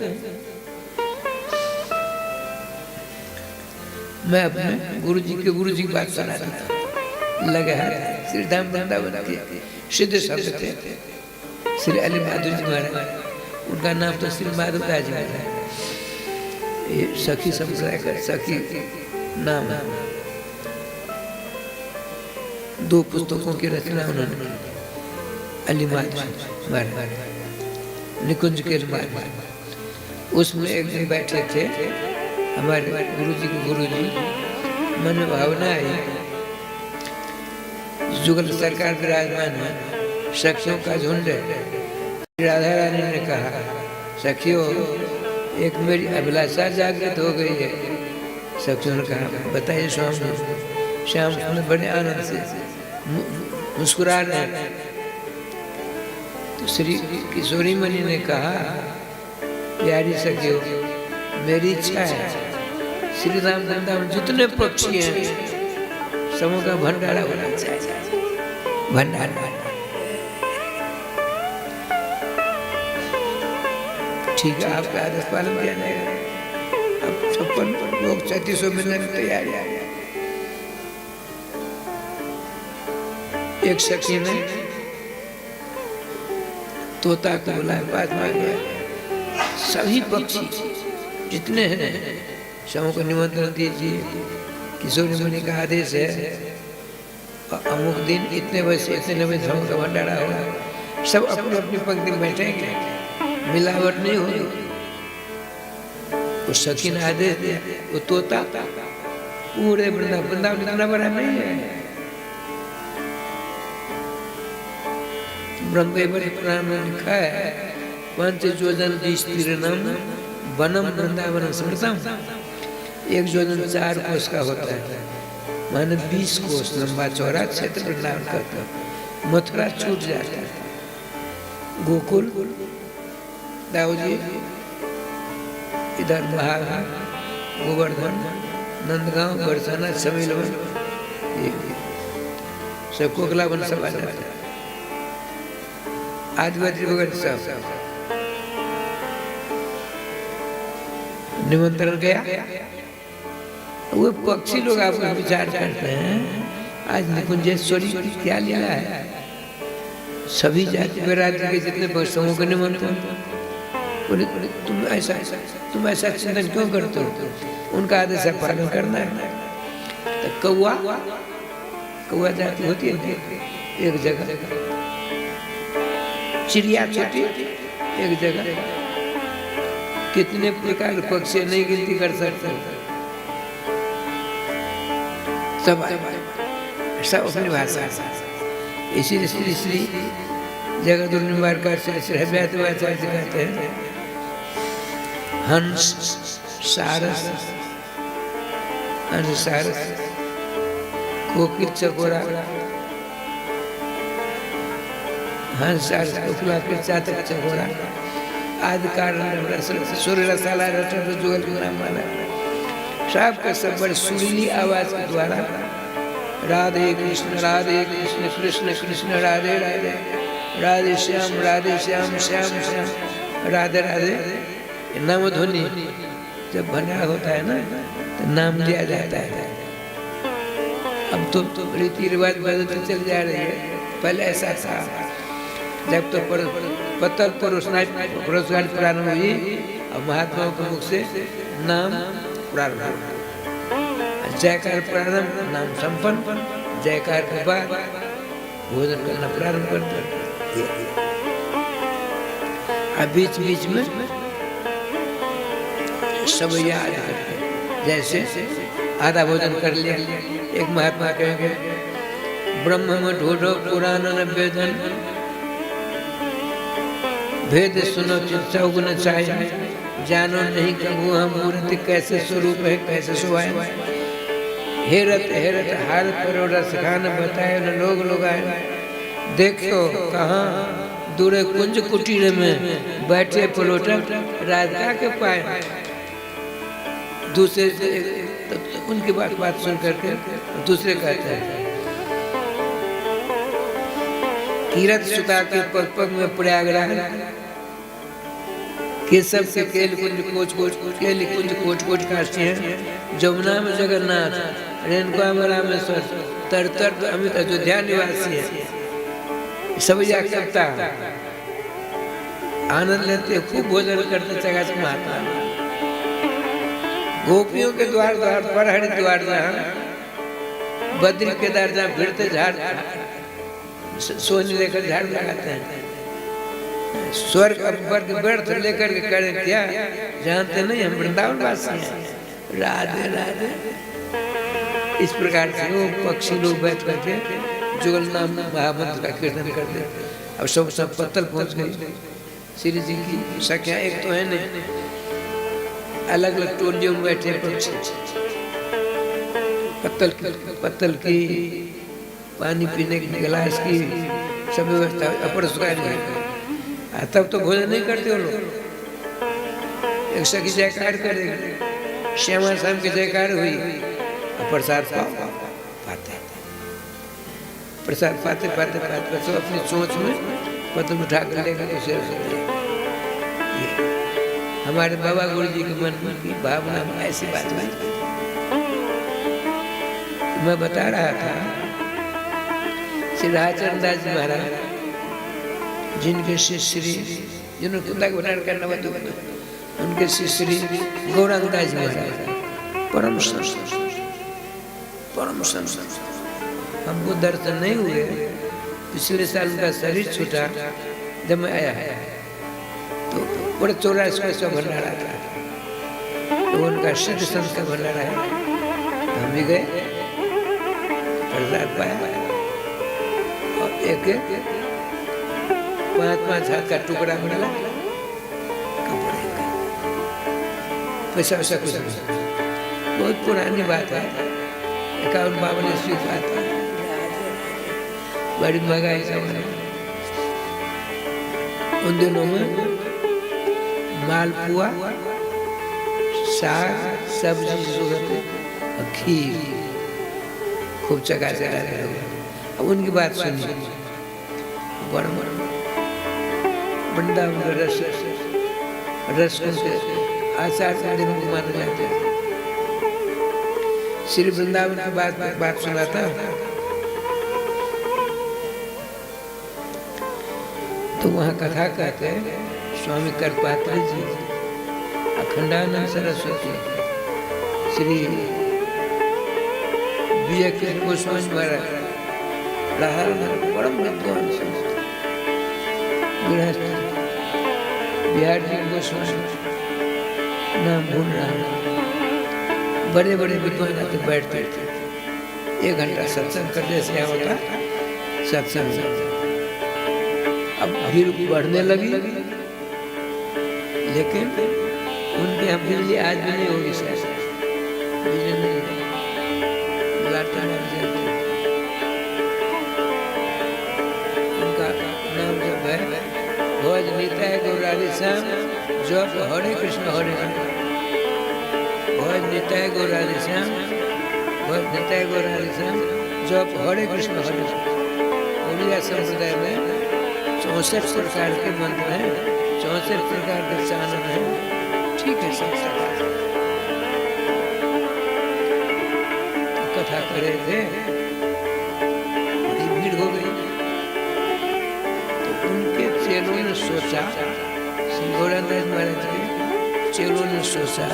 मैं अपने गुरु जी की बात सुना रहा था, लगे हाथ श्री धाम वृंदावन के सिद्ध शब्द थे। श्री अली माधव जी महाराज, उनका नाम तो श्री माधव दास जी महाराज। ये सखी संप्रदाय का सखी नाम है। 2 पुस्तकों की रचना उन्होंने की, अली माधव महाराज, निकुंज के महाराज। उसमें एक दिन बैठे थे हमारे गुरु जी मन में भावना आई, जुगल सरकार विराजमान है, सखियों का झुंड है। राधा रानी ने कहा, सखियों एक मेरी अभिलाषा जागृत हो गई है। सखियों ने कहा, बताइए स्वामी। श्याम में बड़े आनंद से मुस्कुरा रहे हैं। तो श्री किशोरी मणि ने कहा, प्यारी सखियों मेरी इच्छा है श्री राम वृंदावन जितने पक्षी हैं सबों का भंडारा होना चाहिए। भंडारा ठीक है, आपका आदेश पालन किया जाएगा। अब 56 लोग 3600 मिलने की तैयारी आ गया। एक सखी ने तोता को बुलाया, पास में गया, सभी पक्षी जितने हैं सबों को निमंत्रण दीजिए। किशोरी मुनि का आदेश है, अमुक दिन इतने बजे इतने बजे सबों का भंडारा होगा। सब अपनी अपनी पंक्ति में बैठेंगे, मिलावट नहीं होगी। उस सखी ने आदेश दिया, वो तोता पूरे वृंदावन इतना बड़ा नहीं है। ब्रह्मेवर पुराण में लिखा है, 5 योजन विस्तीर्णम वनम वृंदावन स्मृतम। 1 योजन 4 कोस का होता है, माने 20 कोस लंबा चौड़ा क्षेत्र वृंदावन का। मथुरा छूट जाता है। गोकुल, दाऊजी, इधर महाघाट, गोवर्धन, नंदगांव, बरसाना, समीलवन, सब कोकलावन सब आ जाता है। आदिवासी वगैरह सब निमंत्रण गया। वो पक्षी लोग आपका विचार करते हैं, आज निकुंजेश्वरी क्या लीला है। सभी जाति विराजी के जितने वैष्णवों को निमंत्रण। तुम ऐसा चिंतन क्यों करते हो? उनका आदेश पालन करना है। तो कौआ जाति होती है एक जगह, चिड़िया छोटी एक जगह, कितने प्रकार के पक्षी नहीं गिनती कर सकते। सब अपनी भाषा। इसीलिए श्री जगत निवार का श्री कहते हैं हंस सारस, हंस सारस, कोकिल चकोरा, हंस सारस कोकिला के चातक चकोरा आदि कारण सूर्य रसाला रटन जुगल नाम वाला सब का सब बड़ी सुरीली आवाज के द्वारा राधे कृष्ण कृष्ण कृष्ण राधे राधे, राधे श्याम श्याम श्याम राधे राधे नाम ध्वनि जब बना होता है ना तो नाम लिया जाता है। अब तो रीति रिवाज बदलते चल जा रही है, पहले ऐसा था जब तो पत्तल पुरस्कार प्रारंभ हुई और महात्माओं के मुख से नाम प्रारंभ हुआ, जयकार प्रारंभ नाम संपन्न, जयकार के बाद भोजन करना प्रारंभ करते। अब बीच बीच में सब याद करते, जैसे आधा भोजन कर लिया, एक महात्मा कहेंगे ब्रह्म में ढूंढो पुराण वेदन, भेद सुनो चौगुन चाहिए, जानो नहीं कबू हम मूर्ति कैसे स्वरूप है कैसे सुहाए, हेरत हेरत हार पर रस खान बताए न लोग आए, देखो कहाँ दूर कुंज कुटीर में बैठे पलोटक राधिका के पाए, दूसरे उनकी बात सुन करके दूसरे कहते हैं कीरत सुता के पग में प्रयागराज, केशव के केल कुंज कोच काटते हैं, जमुना में जगन्नाथ, रेणुका में रामेश्वर, तर अमित अयोध्या निवासी है। सब करता आनंद लेते खूब भोजन करते चकाचक महात्मा। गोपियों के द्वार पर हरिद्वार जहाँ बद्री केदार जहाँ भिड़ते झाड़ सोने लेकर झाड़ लगाते हैं, स्वर्ग वर्ग व्यर्थ लेकर के करे क्या जानते नहीं हम वृंदावन वासी हैं, राधे राधे। इस प्रकार से वो पक्षी लोग बैठ करके जुगल नाम महामंत्र का कीर्तन करते। अब सब पत्तल पहुंच गई श्री जी की सख्या, एक तो है नहीं, अलग अलग टोलियों में बैठे पक्षी, पत्तल की पानी पीने की गिलास की सब व्यवस्था अपर तब तो भोजन नहीं करते वो लोग। एक सखी जयकार करेगी, श्यामा शाम की जयकार हुई और प्रसाद पाते सब अपनी सोच में पत्तल उठा कर लेगा तो शेर हमारे बाबा गुरु जी के मन की भावना में ऐसी बात हुई। मैं बता रहा था श्री राजचंद्र दास जी महाराज जिनके शिष्य जिन्होंने करना उनके शिष्य गौरांग दास जी महाराज परम संत हमको दर्शन नहीं हुए। पिछले साल उनका शरीर छूटा, जब मैं आया है तो बड़े 84 भंडारा था, तो उनका सिद्ध संत का भंडारा है, तो हम भी गए, प्रसाद पाया और एक 5-5 हाथ का टुकड़ा मिला, कपड़े का पैसा वैसा कुछ नहीं, बहुत पुरानी बात है, 51-52 ईस्वी की बात है, बड़ी महंगाई जमाने उन दिनों में मालपुआ, साग, सब्जी, सुगंध और खीर खूब चका रहे लोग। अब उनकी बात सुनिए, वृंदावन का रस के आचार्य दिनों को माना जाते हैं। श्री वृंदावन की बात सुनाता तो वहाँ कथा कहते हैं स्वामी करपात्री जी, अखंडानंद सरस्वती, श्री विजय गोस्वामी महाराज, परम विद्वान गृहस्थ बिहार जी गोस्वामी, नाम भूल रहा, बड़े बड़े विद्वान आते बैठते थे, 1 घंटा सत्संग करने से होता सत्संग। अब भीड़ बढ़ने लगी, लेकिन उनके यहाँ बिजली आज भी नहीं होगी शायद, बिजली नहीं है, लालटेन जलती। उनका नाम जब है भोज निताय गौर राधे श्याम जप हरे कृष्ण हरे राम। भोज निताय गौर राधे श्याम, भोज निताय गौर राधे श्याम जप हरे कृष्ण हरे राम। उड़िया संप्रदाय में 64 प्रकार के मंत्र हैं, 64 प्रकार के चानन हैं। ठीक है, सब कथा करे थे, बड़ी भीड़ हो गई, तो उनके चेलों ने सोचा, श्री गौरांगदास महाराज के चेलों ने सोचा,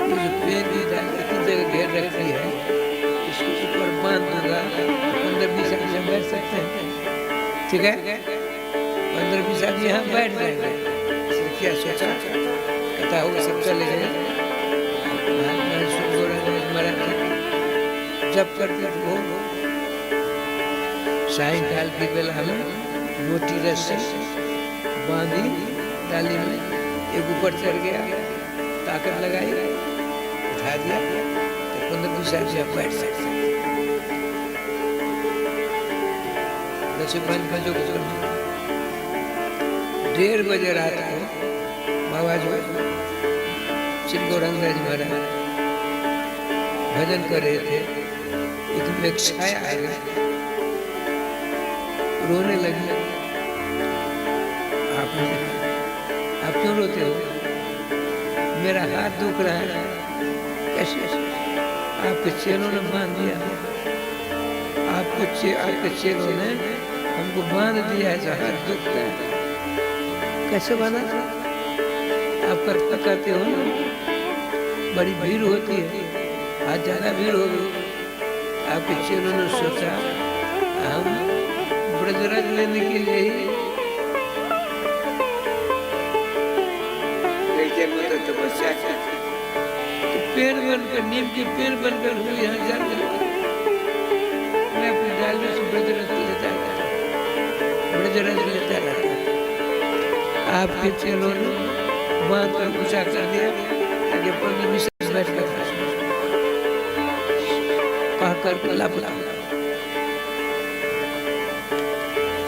ये जो पेड़ की इतनी जगह घेर रखी है, इसको ऊपर बांध दूंगा, 15-20 आदमी बैठ सकते हैं। ठीक है, 15-20 आदमी यहाँ बैठ जाएंगे। क्या सोचा, कथा होगा, सब चले गए। जब करते हो सायंकाल की बेला में मोटी रस्सी बांधी डाली में, एक ऊपर चढ़ गया, ताकत लगाई, उठा दिया, तो 15-20 आदमी आप बैठ सकते। रस्सी बांध का जो 1:30 बजे रात को बाबा जो श्री गौरांगदास महाराज भजन कर रहे थे, एकदम एक छाया आ गई, रोने लगी। आप क्यों रोते हो? मेरा हाथ दुख रहा है। कैसे? आपके चेलों ने बांध दिया, आपके चेलों ने हमको बांध दिया है, हाथ दुखता है। कैसे बांधा? आप करते हो ना, बड़ी भीड़ होती है, आज ज्यादा भीड़ हो गई। आपके चेलों ने सोचा हम ब्रजराज लेने के लिए ही तपस्या की, तो पेड़ बनकर, नीम के पेड़ बनकर हुई यहाँ जाने लगा। मैं अपने डाले से ब्रजराज लेता रहता। आपके चेलों ने बांध कर ऊंचा कर दिया, आगे 15-20 बैठ कर कहकर लापता।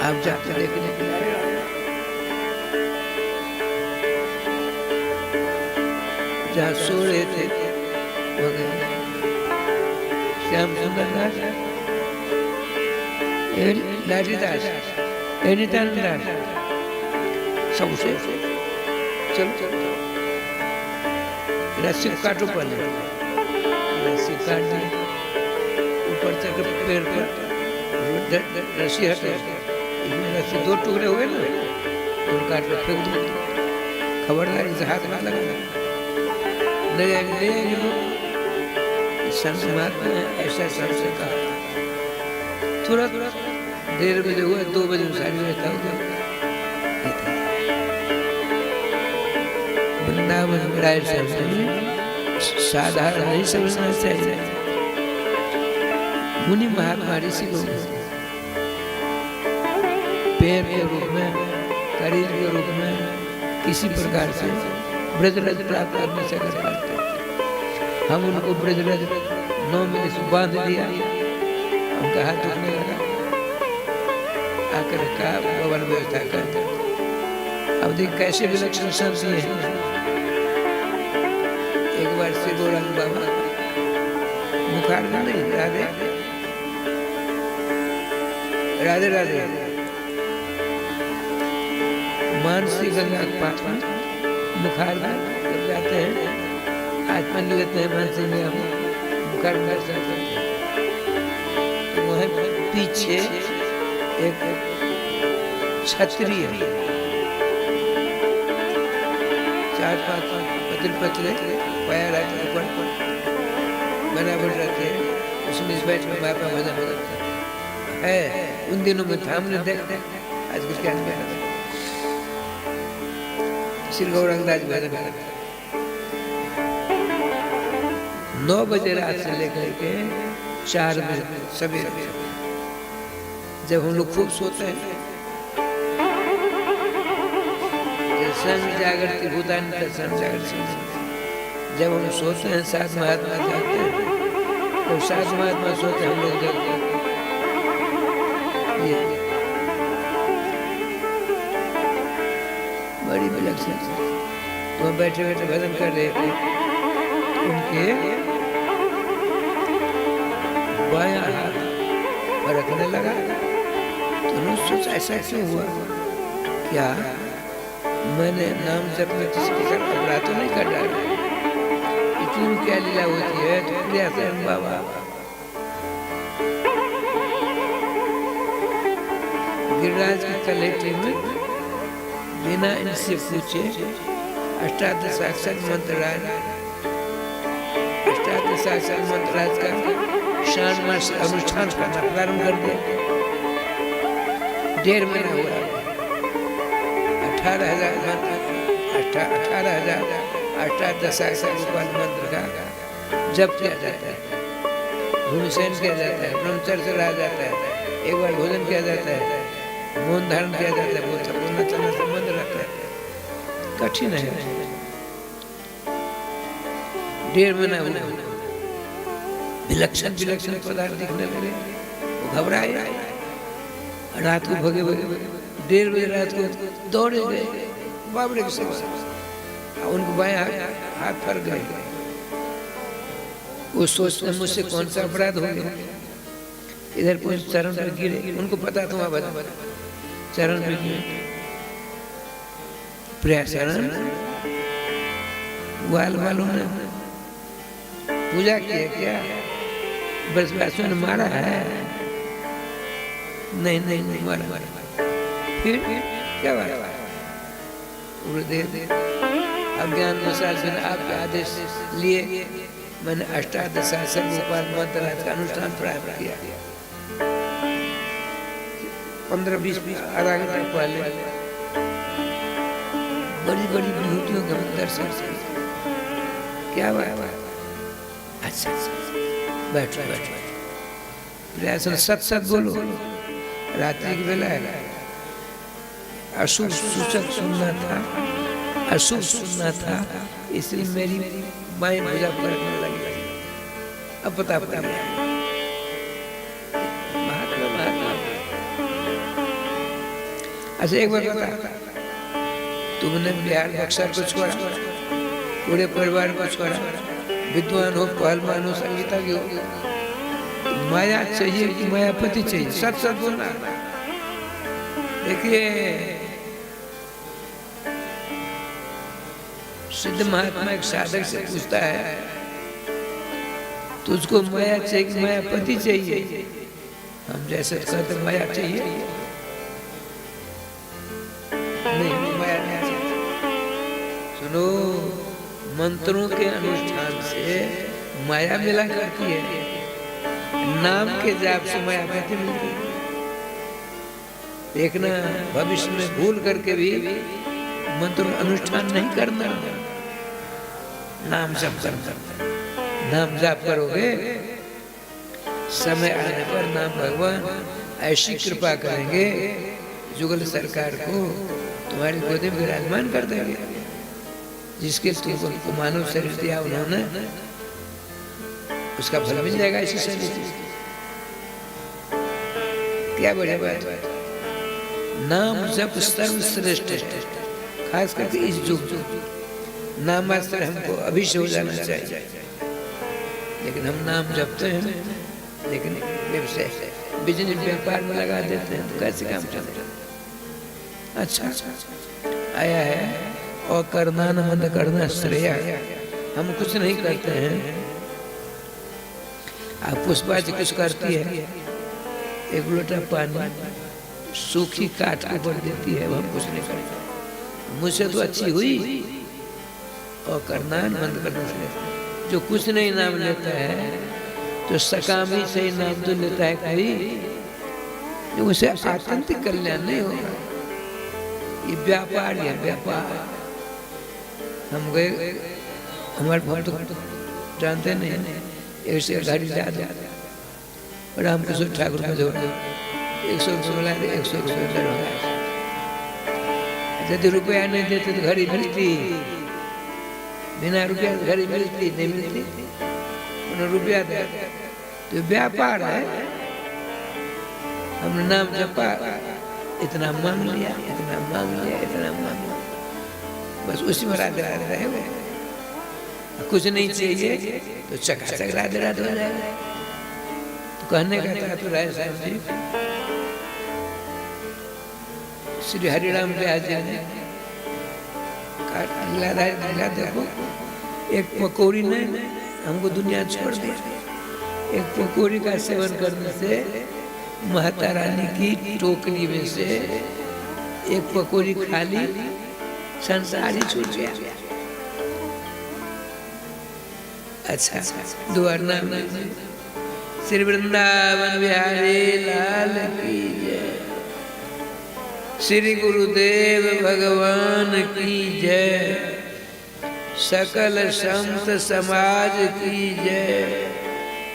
आप जाते देखने के लिए जहाँ सो रहे थे वगैरह श्याम सुंदर दास, लाठीदास, नित्यानंद दास, सबसे चलो रस्सी काटो, पहले रस्सी काट दी, ऊपर चढ़ पेड़ पर रस्सी हटे, इसमें रस्सी 2 टुकड़े हुए ना, तो काट कर फेंक दो। खबरदारी से हाथ ना लगाना, नहीं आएंगे लोग। संत महात्मा ने ऐसा सबसे कहा। तुरंत 1:30 बजे हुआ, 2 बजे सारी व्यवस्था हो गई। वृंदावन में राय साहब साधारण नहीं समझना चाहिए। मुनि महात्मा ऋषि लोग पेड़ के रूप में, करीब के रूप में किसी प्रकार से ब्रजराज प्राप्त करने से कर पाते। हम उनको ब्रजराज 9 मिनट से बांध दिया, उनका हाथ दुखने लगा, आकर का भवन व्यवस्था कर। अब देख कैसे विलक्षण संत ये हैं। एक बार श्री गौरांग बाबा मुखार में नहीं, राधे राधे राधे मानसी गंगा के पास में मुखार में जब जाते हैं, आज पहन लेते हैं मानसी में, हम मुखार में जाते हैं, तो वह पीछे एक छतरी है, 4-5 पतले पैर रहते ऊपर बराबर रहते हैं, उसमें इस बैठ में बाबा भजन होता है। उन दिनों में था, हमने देखते आज कुछ क्या नहीं। श्री गौरांगदास भजन 9 बजे रात से लेकर के 4 बजे सवेरे, जब हम लोग खूब सोते हैं, संग जागृति भूतान संग जागृति। जब हम सोते हैं सात महात्मा जागते हैं, तो सात महात्मा सोते हैं, हम लोग जगते हैं। ये बड़ी विलक्षण। तो हम बैठे बैठे भजन कर रहे थे, उनके बायां हाथ रखने लगा। तो उन्होंने सोचा ऐसा क्यों हुआ, क्या मैंने नाम जप में किसी के साथ अपराध तो नहीं कर डाला, इतनी क्या लीला होती है। तो प्रिया स्वयं बाबा गिरिराज की कलेक्टर में बिना इनसे पूछे अष्टादशाक्षर मंत्रराज, अष्टादशाक्षर मंत्रराज का शान मास अनुष्ठान करना प्रारंभ कर दिया। 1.5 महीना हुआ, 18,000 मंत्र, 18,000 अष्टादशाक्षर गोपाल मंत्र का जप किया जाता है, भूमिशयन किया जाता है, ब्रह्मचर्य रहा जाता है, एक बार भोजन किया जाता है, मौन धारण किया जाता है, बोलना चलना संबंध रहता है। कठिन है। 1.5 महीना हुआ, विलक्षण विलक्षण पदार्थ दिखने लगे। वो घबराए, रात को भगे भगे 1:30 बजे रात को दौड़े गए बाबरे के सेवा। उनको बाएं हाथ फर गए। वो सोचते मुझसे कौन सा अपराध हो गया। इधर कुछ चरण पर गिरे, उनको पता था वहाँ चरण पर गिरे। प्रियाचरण ग्वाल वालों ने पूजा की है क्या, ब्रजवासियों ने मारा है? नहीं नहीं नहीं मारा। फिर क्या बात? गुरुदेव अज्ञान वशात से आपके आदेश लिए मैंने अष्टादशाक्षर गोपाल मंत्र का अनुष्ठान प्रारंभ किया। 15-20 आधा घंटा पहले बड़ी बड़ी विभूतियों का दर्शन से। क्या बात? अच्छा बैठो बैठो, प्रयास सत सत बोलो। रात्रि की बेला है, अशुभ सूचक सुनना था, अशुभ सुनना था, इसलिए मेरी बाएं भुजा पर रखने लगी। अब पता पड़ा महात्मा महात्मा। अच्छा एक बार बता, तुमने बिहार बक्सर को छोड़ा, पूरे परिवार को छोड़ा, विद्वान हो, पहलवान हो, संगीता की हो, माया चाहिए कि मायापति चाहिए? सच सच बोलना। देखिए सिद्ध महात्मा एक साधक से पूछता है, तुझको माया चाहिए कि मायापति चाहिए? हम जैसे कहते माया चाहिए, नहीं माया नहीं चाहिए। सुनो, मंत्रों के अनुष्ठान से माया मिला करती है, नाम के जाप से मायापति मिलती है। देखना भविष्य में भूल करके भी मंत्र अनुष्ठान नहीं करना, नाम जप करना। नाम जाप करोगे, समय आने पर नाम भगवान ऐसी कृपा करेंगे, जुगल सरकार को तुम्हारी गोदी में विराजमान कर देंगे। जिसके तुमको मानव शरीर दिया उन्होंने, उसका फल मिल जाएगा इसी शरीर से। क्या बढ़िया बात। नाम जप सर्वश्रेष्ठ है, खास करके इस युग नाम मात्र हमको अभी से हो जाना चाहिए। लेकिन हम नाम जपते हैं, लेकिन व्यवसाय बिजनेस व्यापार में लगा देते हैं, तो कैसे काम चलता है? अच्छा आया है, और करना न मन करना श्रेया। हम कुछ नहीं करते हैं। आप पुष्पा जी कुछ करती है, एक लोटा पानी सूखी काट के ऊपर देती है, हम कुछ नहीं करते। मुझसे तो अच्छी हुई, और करना मन करना श्रेया। जो कुछ नहीं नाम लेता है, तो सकामी से ही नाम तो लेता है कोई, उसे आत्यंतिक कल्याण नहीं होगा। ये व्यापार है, व्यापार। हम गए, हमारे घर तो जानते नहीं, एक से गाड़ी जा रामकृष्ण ठाकुर में जोड़ 100 रुपये मिला, 100 रुपये यदि रुपया नहीं देते तो घड़ी मिलती, बिना रुपया घड़ी मिलती नहीं मिलती, उन्हें रुपया दे तो व्यापार है। हमने नाम जपा, इतना मांग लिया, इतना मांग लिया, इतना मांग लिया, बस उसी में राधे राधे रहे हुए। कुछ नहीं चाहिए तो चकाचक राधे राधे हो जाएगा। तो कहने का था तो राय साहब जी श्री हरिराम व्यास जी ने कहा, देखो एक पकौड़ी ने हमको दुनिया छोड़ दिया। एक पकौड़ी का सेवन करने से माता रानी की टोकरी में से एक पकौड़ी खाली संसार ही छूट गया। अच्छा द्वारना में श्री वृंदावन बिहारी लाल की जय, श्री गुरुदेव भगवान की जय, सकल संत समाज की जय,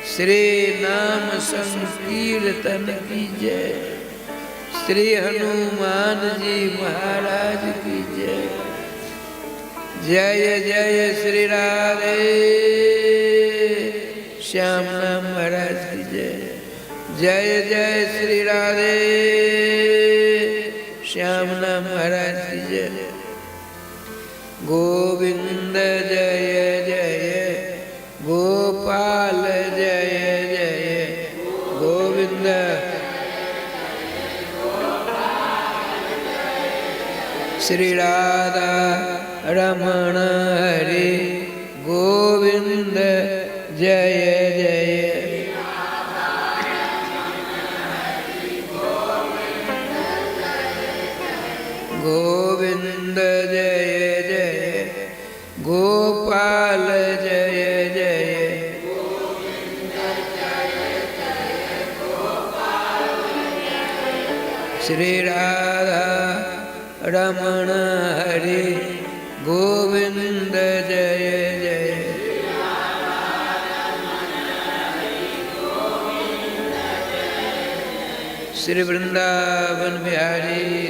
श्री नाम संकीर्तन की जय, श्री हनुमान जी महाराज की जय। जय जय श्री राधे श्याम नाम महाराज की जय। जय जय श्री राधे श्याम नाम महाराज की जय। गोविंद जय जय गोपाल जय जय गोविंद। श्री राधा रमण हरे गोविंद जय जय। गोविंद जय जय गोपाल जय जय। श्री राधा रमण हरे गोविंद जय जय। श्री वृंदावन बिहारी